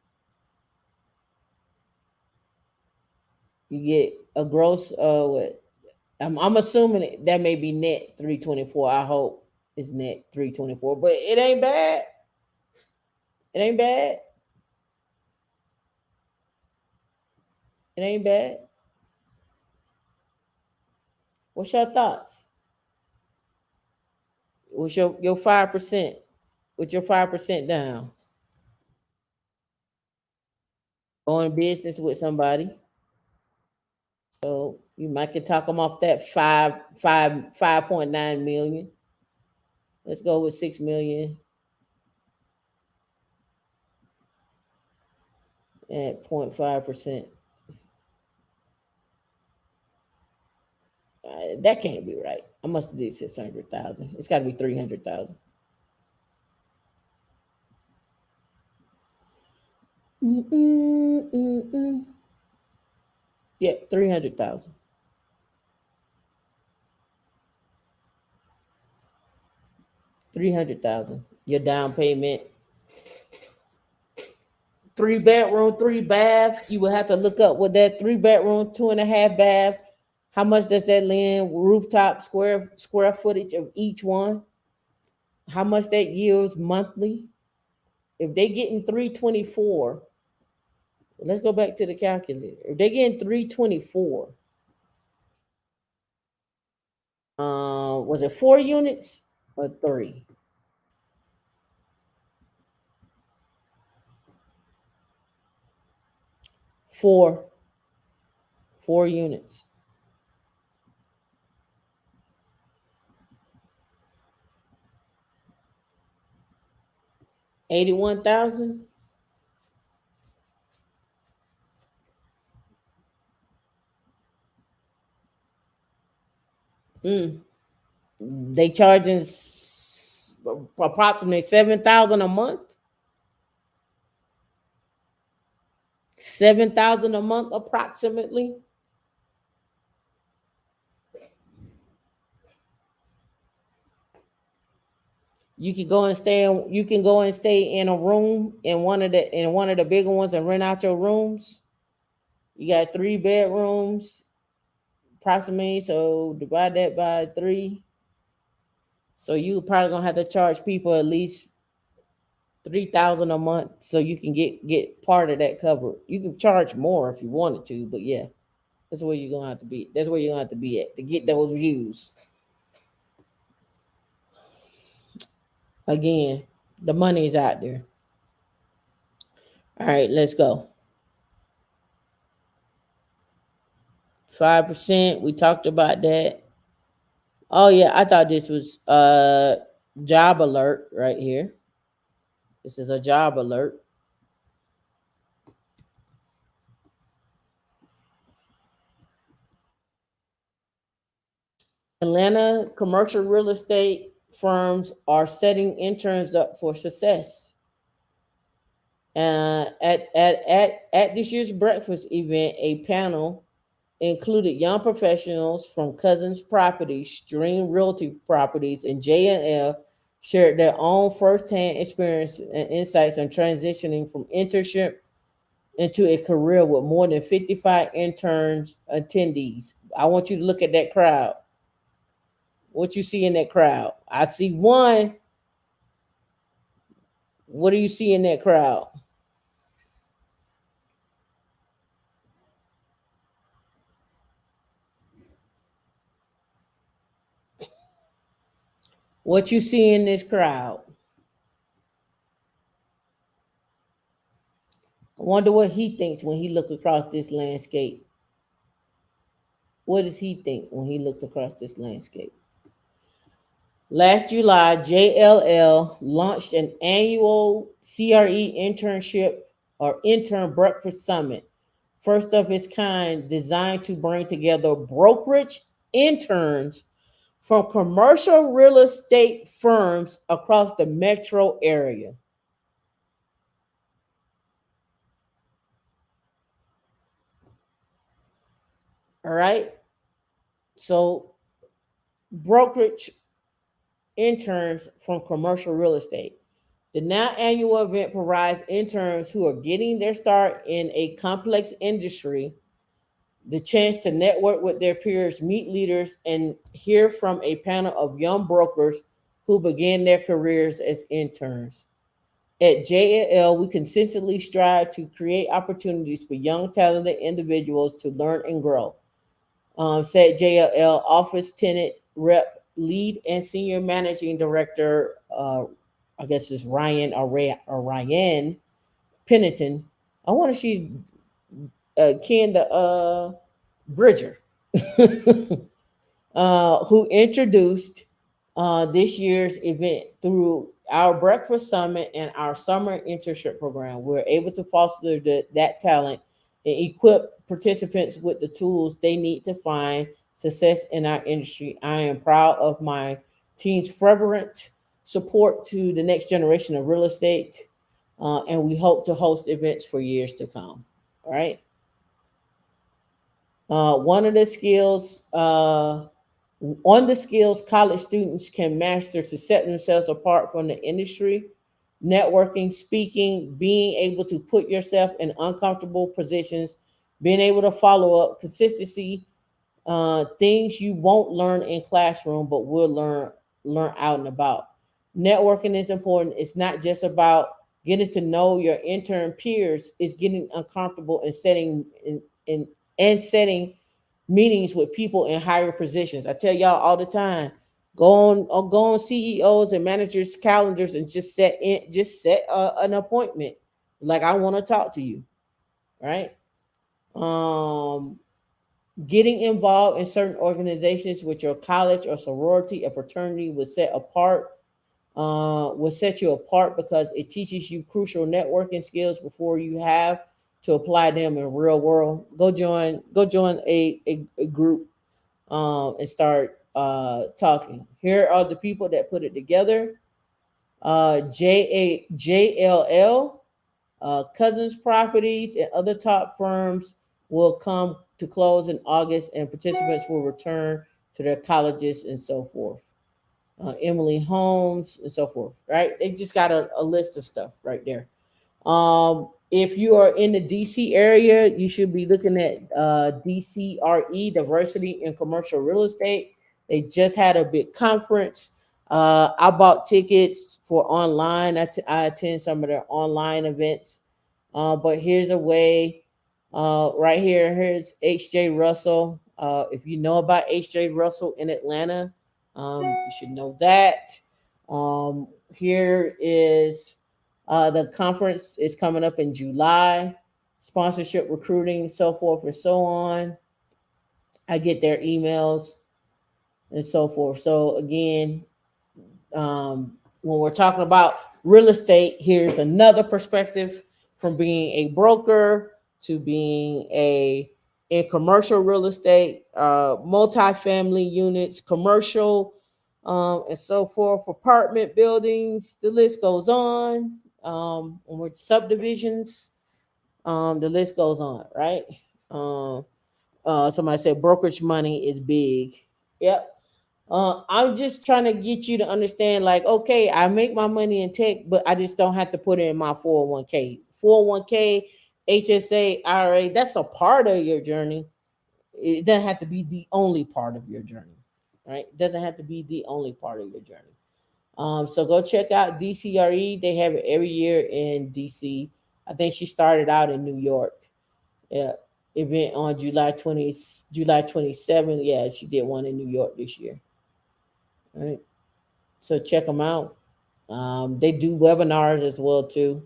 You get a gross what I'm assuming that may be net 324. I hope it's net 324, but it ain't bad. It ain't bad. It ain't bad. What's your thoughts? What's your 5%? With your 5% down, going business with somebody. So you might could talk them off that 5.9 million. Let's go with 6 million at 0.5%. That can't be right. I must have did 600,000. It's got to be 300,000. Yeah, 300,000. 300,000. Your down payment Three bedroom, three bath. You will have to look up what that three bedroom, two and a half bath. How much does that land? Rooftop square footage of each one. How much that yields monthly? If they getting 324, let's go back to the calculator. If they getting 324, was it 4 units or three? Four, 4 units. 81,000. Mm. They charging approximately 7,000 a month. 7,000 a month approximately. You can go and stay in a room in one of the bigger ones and rent out your rooms. You got 3 bedrooms approximately, so divide that by three. So you probably gonna have to charge people at least 3,000 a month so you can get part of that covered. You can charge more if you wanted to, but yeah, that's where you're gonna have to be. That's where you're gonna have to be at to get those views. Again, the money's out there. All right, let's go. 5%. We talked about that. Oh yeah, I thought this was job alert right here. This is a job alert. Atlanta commercial real estate firms are setting interns up for success. At this year's breakfast event, a panel included young professionals from Cousins Properties, Stream Realty Properties, and J&L shared their own firsthand experience and insights on transitioning from internship into a career with more than 55 interns attendees. I want you to look at that crowd. What you see in that crowd? I see one. What do you see in that crowd? What you see in this crowd? I wonder what he thinks when he looks across this landscape. What does he think when he looks across this landscape? Last July, JLL launched an annual CRE internship or intern breakfast summit, first of its kind, designed to bring together brokerage interns from commercial real estate firms across the metro area. All right. So, brokerage interns from commercial real estate. The now annual event provides interns who are getting their start in a complex industry the chance to network with their peers, meet leaders, and hear from a panel of young brokers who began their careers as interns. At JLL, we consistently strive to create opportunities for young, talented individuals to learn and grow, said JLL office tenant rep, lead, and senior managing director. I guess it's Ryan Pennington. I wonder if she's Ken the Bridger, who introduced this year's event through our breakfast summit and our summer internship program. We're able to foster that talent and equip participants with the tools they need to find success in our industry. I am proud of my team's fervent support to the next generation of real estate, and we hope to host events for years to come. All right. One of the skills, on the skills college students can master to set themselves apart from the industry, networking, speaking, being able to put yourself in uncomfortable positions, being able to follow up, consistency, things you won't learn in classroom but will learn out and about. Networking is important. It's not just about getting to know your intern peers. It's getting uncomfortable and and setting meetings with people in higher positions. I tell y'all all the time, go on CEOs and managers calendars and just set an appointment. Like, I want to talk to you, right? um Getting involved in certain organizations with your college or sorority or fraternity will set you apart because it teaches you crucial networking skills before you have to apply them in real world. Go join a group, and start talking. Here are the people that put it together. JLL, Cousins Properties, and other top firms will come to close in August, and participants will return to their colleges and so forth. Emily Holmes and so forth. Right? They just got a list of stuff right there. If you are in the DC area, you should be looking at DCRE, Diversity in Commercial Real Estate. They just had a big conference. I bought tickets for online. I attend some of their online events. But here's a way. Right here, here's HJ Russell. If you know about HJ Russell in Atlanta, you should know that. Here is the conference is coming up in July. Sponsorship, recruiting, so forth and so on. I get their emails and so forth. So again, when we're talking about real estate, here's another perspective from being a broker to being a in commercial real estate, multifamily units, commercial, and so forth, apartment buildings. The list goes on. With subdivisions, the list goes on, right? Um, Somebody said brokerage money is big. Yep. I'm just trying to get you to understand, like, okay, I make my money in tech, but I just don't have to put it in my 401k. 401k, HSA, IRA, that's a part of your journey. It doesn't have to be the only part of your journey, right? It doesn't have to be the only part of your journey. So go check out DCRE. They have it every year in DC. I think she started out in New York. Yeah. Event on July 27th. Yeah, she did one in New York this year. All right. So check them out. They do webinars as well too.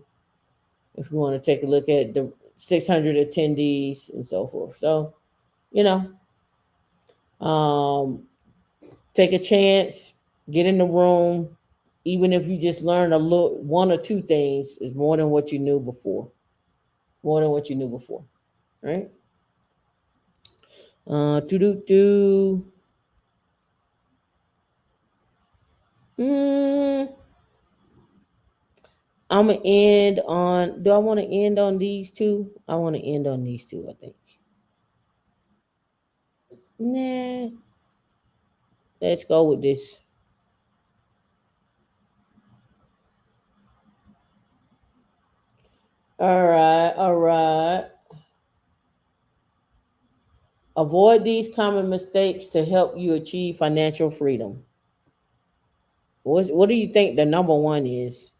If you want to take a look at the 600 attendees and so forth. So you know, um, take a chance, get in the room. Even if you just learn a little, one or two things, is more than what you knew before. More than what you knew before, right? To do. Mm, I'm gonna end on. Do I want to end on these two? I want to end on these two. I think. Nah, let's go with this. All right, all right. Avoid these common mistakes to help you achieve financial freedom. What do you think the number one is?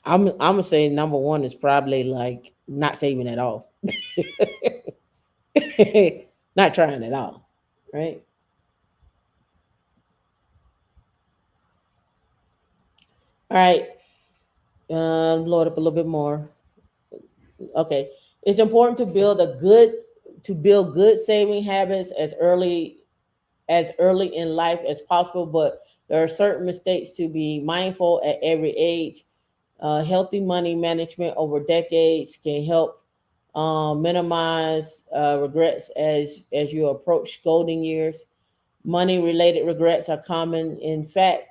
I'm gonna say number one is probably like not saving at all, not trying at all, right? All right, load up a little bit more. Okay, it's important to build good saving habits as early in life as possible, but there are certain mistakes to be mindful at every age. Healthy money management over decades can help minimize regrets as you approach golden years. Money related regrets are common. In fact,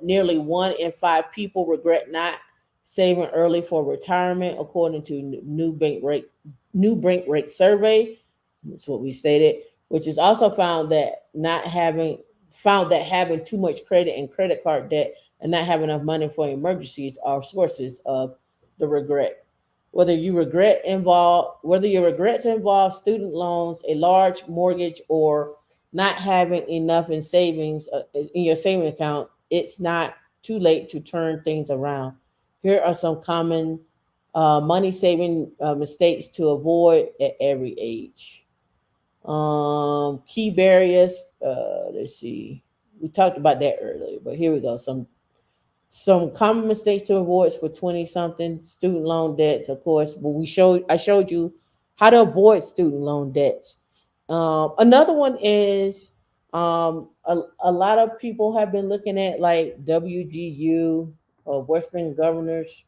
nearly one in five people regret not saving early for retirement, according to new bank rate survey. That's what we stated, which is also found that not having found that having too much credit and credit card debt and not having enough money for emergencies are sources of the regret. Whether your regrets involve student loans, a large mortgage, or not having enough in savings in your saving account, it's not too late to turn things around. Here are some common money saving mistakes to avoid at every age. Key barriers. Let's see. We talked about that earlier, but here we go. Some common mistakes to avoid for 20 something student loan debts, of course. But I showed you how to avoid student loan debts. Another one is a lot of people have been looking at like WGU or Western Governors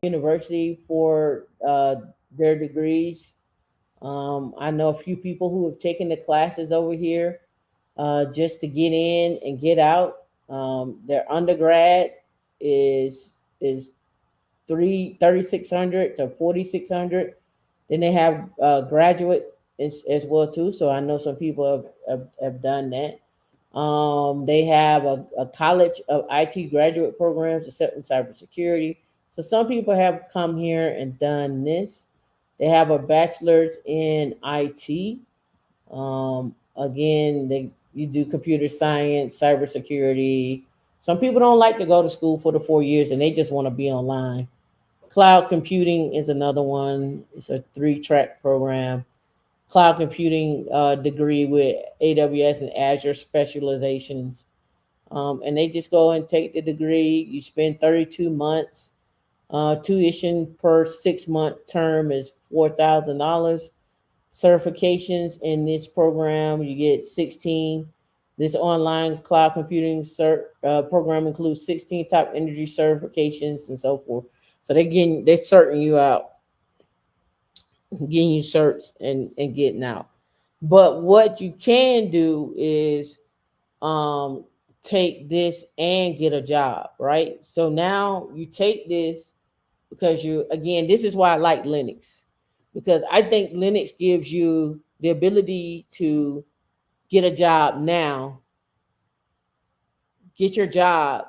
University for their degrees. I know a few people who have taken the classes over here just to get in and get out. Their undergrad is 3,600 to 4,600. Then they have graduate as well too. So I know some people have done that. They have a college of IT graduate programs, except in cybersecurity. So some people have come here and done this. They have a bachelor's in IT. Again, you do computer science, cybersecurity. Some people don't like to go to school for the 4 years and they just want to be online. Cloud computing is another one. It's a three-track program. Cloud computing degree with AWS and Azure specializations. And they just go and take the degree. You spend 32 months. Tuition per 6 month term is $4,000. Certifications in this program, you get 16. This online cloud computing program includes 16 top energy certifications and so forth. So they're certain you out, getting you certs and getting out. But what you can do is um, take this and get a job, right? So now you take this because this is why I like Linux, because I think Linux gives you the ability to get a job now, get your job,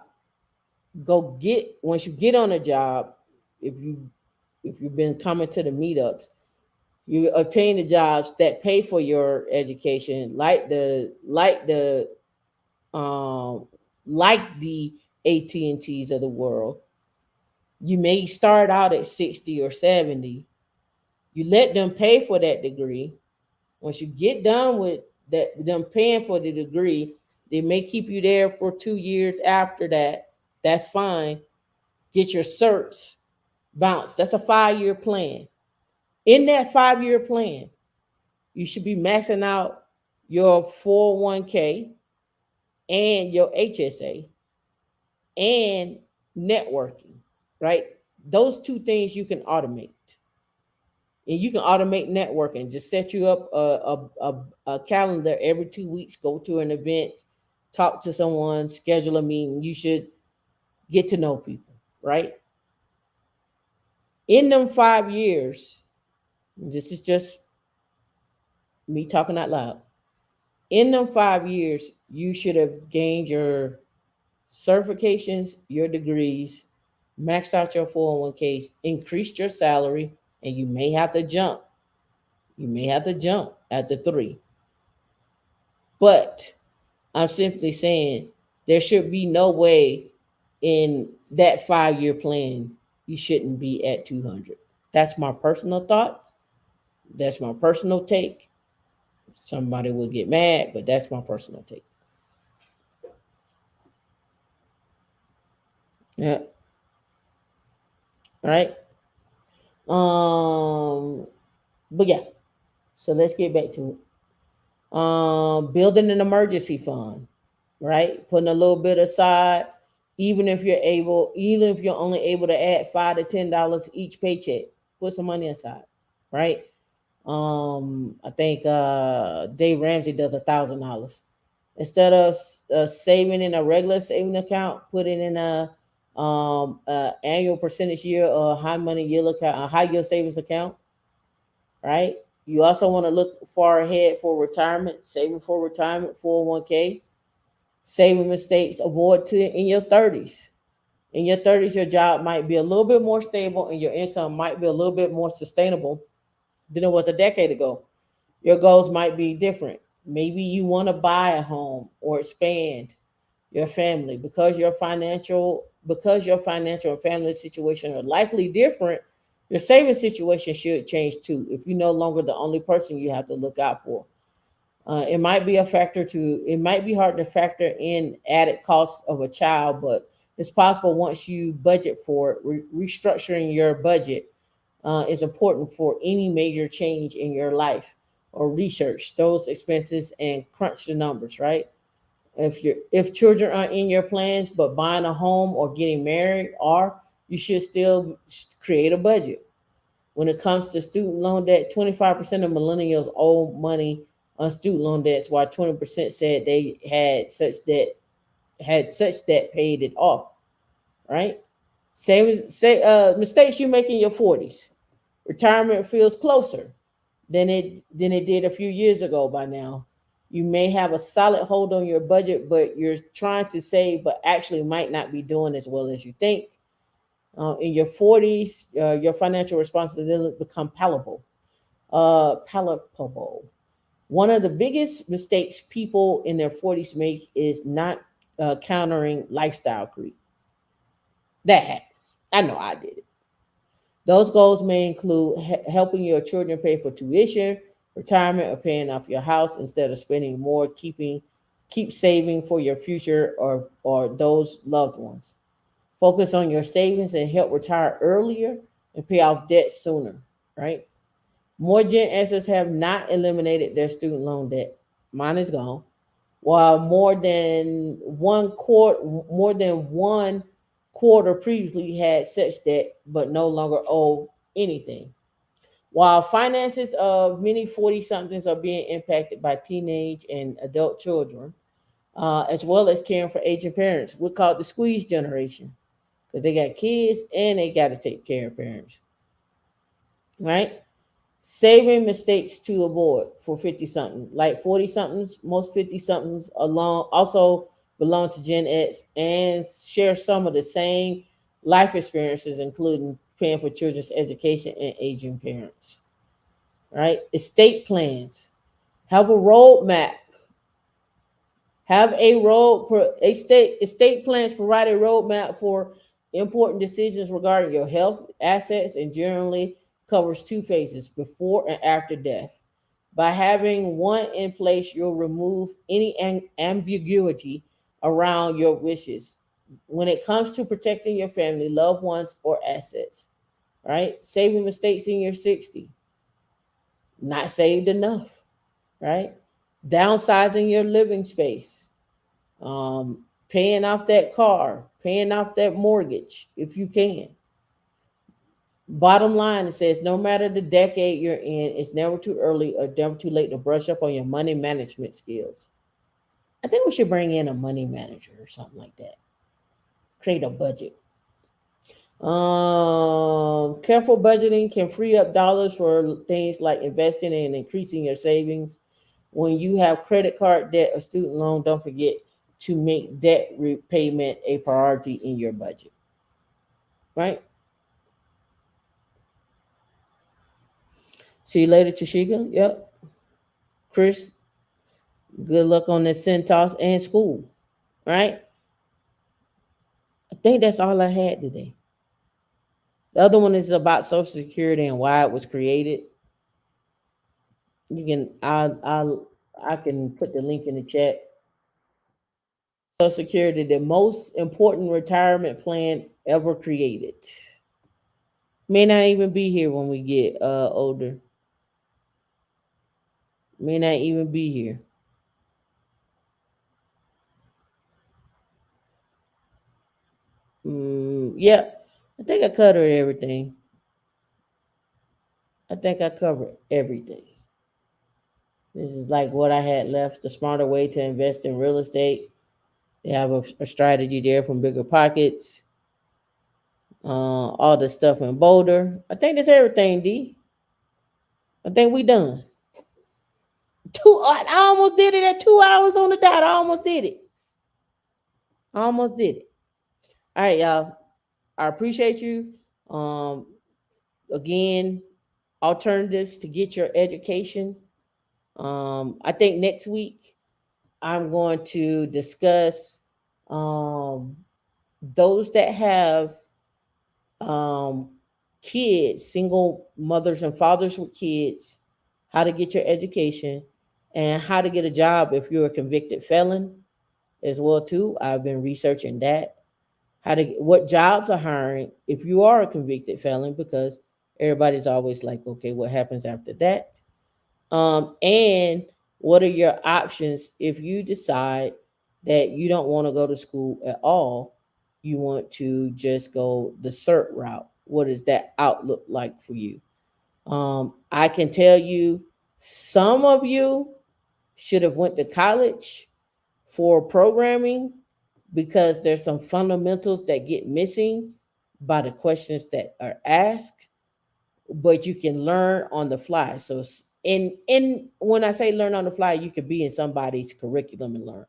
go get, once you get on a job, if you've been coming to the meetups, you obtain the jobs that pay for your education, um like the AT&Ts of the world. You may start out at 60 or 70. You let them pay for that degree. Once you get done with that, them paying for the degree, they may keep you there for 2 years after that. That's fine. Get your certs, bounce. That's a 5 year plan. In that 5 year plan, you should be maxing out your 401k and your HSA and networking, right? Those two things you can automate. And you can automate networking. Just set you up a calendar every 2 weeks, go to an event, talk to someone, schedule a meeting. You should get to know people, right? In them 5 years, this is just me talking out loud. In them 5 years, you should have gained your certifications, your degrees, maxed out your 401ks, increased your salary, and you may have to jump. You may have to jump at the three. But I'm simply saying there should be no way in that 5 year plan you shouldn't be at 200. That's my personal thoughts. That's my personal take. Somebody will get mad, but that's my personal take. Yeah. All right. Um, but yeah. So let's get back to it. Building an emergency fund, right? Putting a little bit aside, even if you're only able to add $5 to $10 each paycheck, put some money aside, right? I think Dave Ramsey does $1,000 instead of saving in a regular saving account. Put it in a annual percentage year or high money yield account, a high yield savings account, right? You also want to look far ahead for retirement, saving for retirement, 401k. Saving mistakes avoid to in your 30s. In your 30s, your job might be a little bit more stable and your income might be a little bit more sustainable than it was a decade ago. Your goals might be different. Maybe you want to buy a home or expand your family because your financial and family situation are likely different. Your saving situation should change too if you're no longer the only person you have to look out for. It might be hard to factor in added costs of a child, but it's possible once you budget for it. Restructuring your budget is important for any major change in your life, or research those expenses and crunch the numbers, right? If children are in your plans, but buying a home or getting married are, you should still create a budget. When it comes to student loan debt, 25% of millennials owe money on student loan debts, while 20% said they had such debt paid it off. Right? Mistakes you make in your 40s. Retirement feels closer than it did a few years ago. By now, you may have a solid hold on your budget, but you're trying to save, but actually might not be doing as well as you think. In your 40s, your financial responsibility become palatable. One of the biggest mistakes people in their 40s make is not countering lifestyle creep. That happens. I know I did it. Those goals may include helping your children pay for tuition, retirement, or paying off your house instead of spending more. Keep saving for your future or those loved ones. Focus on your savings and help retire earlier and pay off debt sooner. Right? More Gen Xers have not eliminated their student loan debt. Mine is gone. While more than one quarter previously had such debt, but no longer owe anything. While finances of many 40 somethings are being impacted by teenage and adult children, as well as caring for aging parents, we call it the squeeze generation because they got kids and they got to take care of parents, right? Saving mistakes to avoid for 50 something, like 40 somethings. Most 50 somethings along also belong to Gen X and share some of the same life experiences, including paying for children's education and aging parents. Right? Estate plans have a roadmap. Have a road for estate plans provide a roadmap for important decisions regarding your health, assets, and generally covers two phases: before and after death. By having one in place, you'll remove any ambiguity around your wishes when it comes to protecting your family, loved ones, or assets. Right? Saving mistakes in your 60. Not saved enough. Right? Downsizing your living space, paying off that car, paying off that mortgage if you can. Bottom line, it says no matter the decade you're in, it's never too early or never too late to brush up on your money management skills. I think we should bring in a money manager or something like that. Create a budget. Careful budgeting can free up dollars for things like investing and increasing your savings. When you have credit card debt or student loan, don't forget to make debt repayment a priority in your budget. Right? See you later, Tashika. Yep. Chris, good luck on the Centos and school. Right? I think that's all I had today. The other one is about Social Security and why it was created. You can I can put the link in the chat. Social Security, the most important retirement plan ever created. May not even be here when we get older. May not even be here. Yeah, I think I covered everything. I think I covered everything. This is like what I had left. The smarter way to invest in real estate. They have a strategy there from Bigger Pockets. All the stuff in Boulder. I think that's everything, D. I think we done. I almost did it at 2 hours on the dot. I almost did it. I almost did it. All right, y'all. I appreciate you. Um, Again, alternatives to get your education. I think next week I'm going to discuss um, those that have um, kids, single mothers and fathers with kids, how to get your education, and how to get a job if you're a convicted felon as well too. I've been researching that. How to what jobs are hiring if you are a convicted felon, because everybody's always like, okay, what happens after that? And what are your options if you decide that you don't want to go to school at all? You want to just go the cert route. What does that outlook like for you? I can tell you, some of you should have went to college for programming, because there's some fundamentals that get missing by the questions that are asked, but you can learn on the fly. So in when I say learn on the fly, you could be in somebody's curriculum and learn.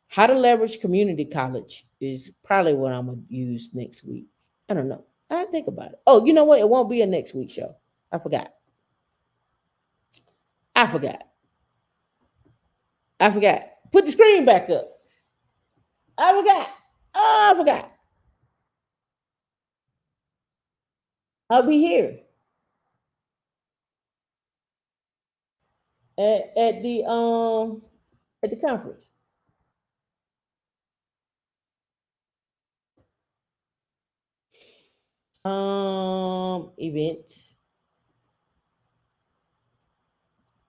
How to leverage community college is probably what I'm gonna use next week. I don't know. I think about it. Oh, you know what? It won't be a next week show. I forgot. I forgot. I forgot. Put the screen back up. I forgot. Oh, I forgot. I'll be here at the conference. Events.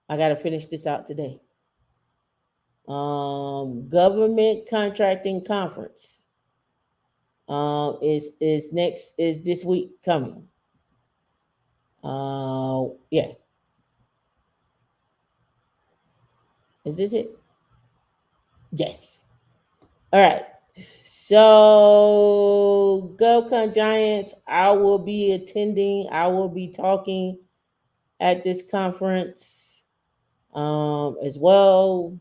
I gotta finish this out today. Government contracting conference. Is next is this week coming. Yeah. Is this it? Yes. All right. So go Con Giants. I will be attending. I will be talking at this conference as well.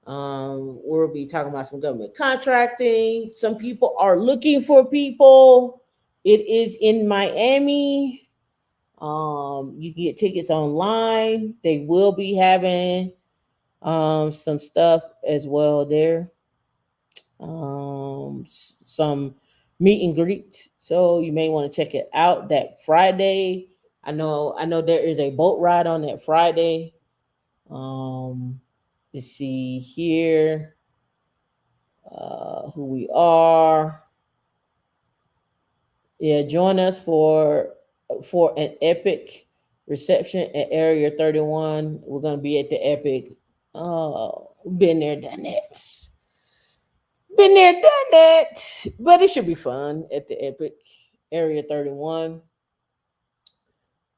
We'll be talking about some government contracting. Some people are looking for people. It is in Miami. You can get tickets online. They will be having some stuff as well there. Some meet and greet. So you may want to check it out that Friday. I know there is a boat ride on that Friday. Um, let's see here who we are. Yeah, join us for an epic reception at Area 31. We're gonna be at the Epic. Oh, been there, done that. Been there, done that. But it should be fun at the Epic Area 31.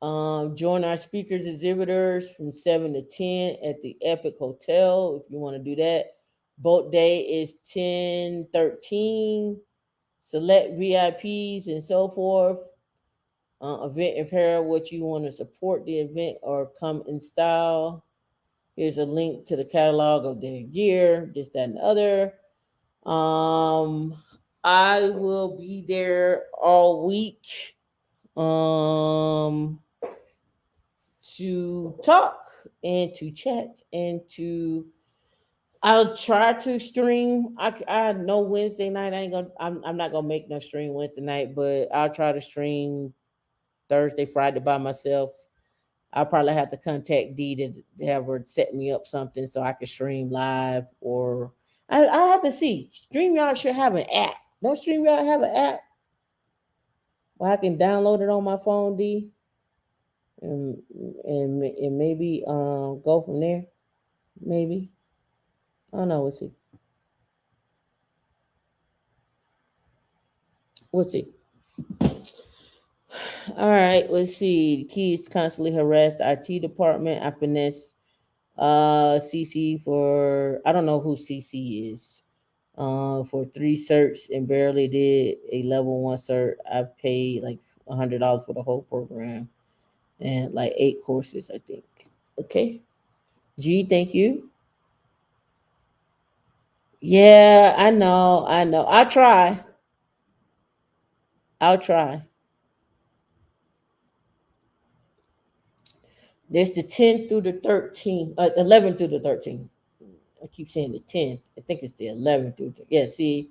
Join our speakers exhibitors from 7 to 10 at the Epic Hotel if you want to do that. Boat day is 10:13. Select VIPs and so forth. Event apparel, what you want to support the event or come in style. Here's a link to the catalog of their gear, this, that, and the other. Um, I will be there all week to talk and to chat and to. I'll try to stream. I know Wednesday night I ain't gonna. I'm not gonna make no stream Wednesday night, but I'll try to stream Thursday, Friday by myself. I'll probably have to contact Dee to have her set me up something so I can stream live, or I have to see. StreamYard should have an app. Don't StreamYard have an app where I can download it on my phone, D, and and maybe go from there. Maybe, I don't know. We'll see. We'll see. All right, let's see. The kids constantly harass the IT department. I finesse CC for, I don't know who CC is. For 3 certs and barely did a level 1 cert. I paid like $100 for the whole program and like 8 courses, I think. Okay. G, thank you. Yeah, I know, I know. I'll try. I'll try. There's the 10th through the 13th, 11th through the 13th. I keep saying the 10th. I think it's the 11th through yeah, see,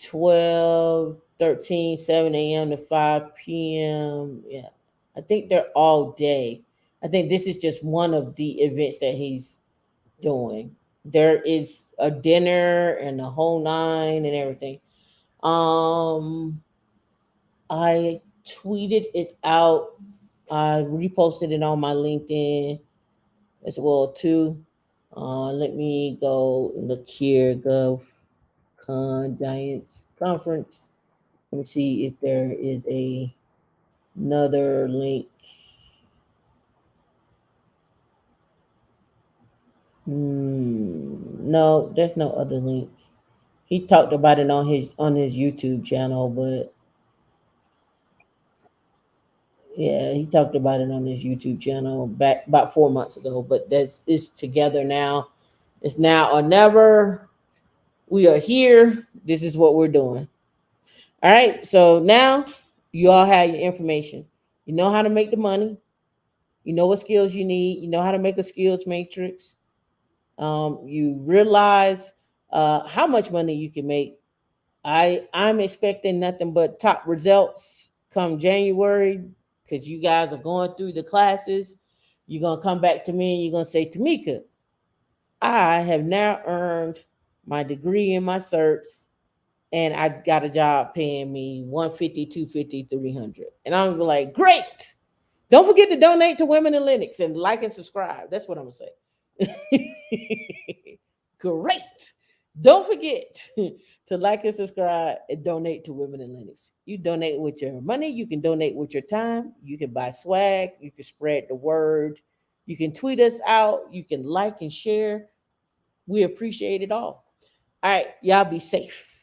12, 13, 7 a.m. to 5 p.m. Yeah. I think they're all day. I think this is just one of the events that he's doing. There is a dinner and a whole nine and everything. Um I tweeted it out. I reposted it on my LinkedIn as well too. Let me go look here. GovCon Giants Conference. Let me see if there is another link. No, there's no other link. He talked about it on his YouTube channel, but yeah, he talked about it on his YouTube channel back about 4 months ago. But that's it's together now. It's now or never. We are here. This is what we're doing. All right. So now you all have your information. You know how to make the money. You know what skills you need. You know how to make a skills matrix. You realize how much money you can make. I'm expecting nothing but top results come January because you guys are going through the classes. You're gonna come back to me and you're gonna say, Tameika, I have now earned my degree and my certs, and I got a job paying me 150, 250, 300. And I'm gonna be like, great. Don't forget to donate to Women in Linux and like and subscribe. That's what I'm gonna say. Great. Don't forget to like and subscribe and donate to Women in Linux. You donate with your money, you can donate with your time, you can buy swag, you can spread the word, you can tweet us out, you can like and share. We appreciate it all. All right, y'all be safe.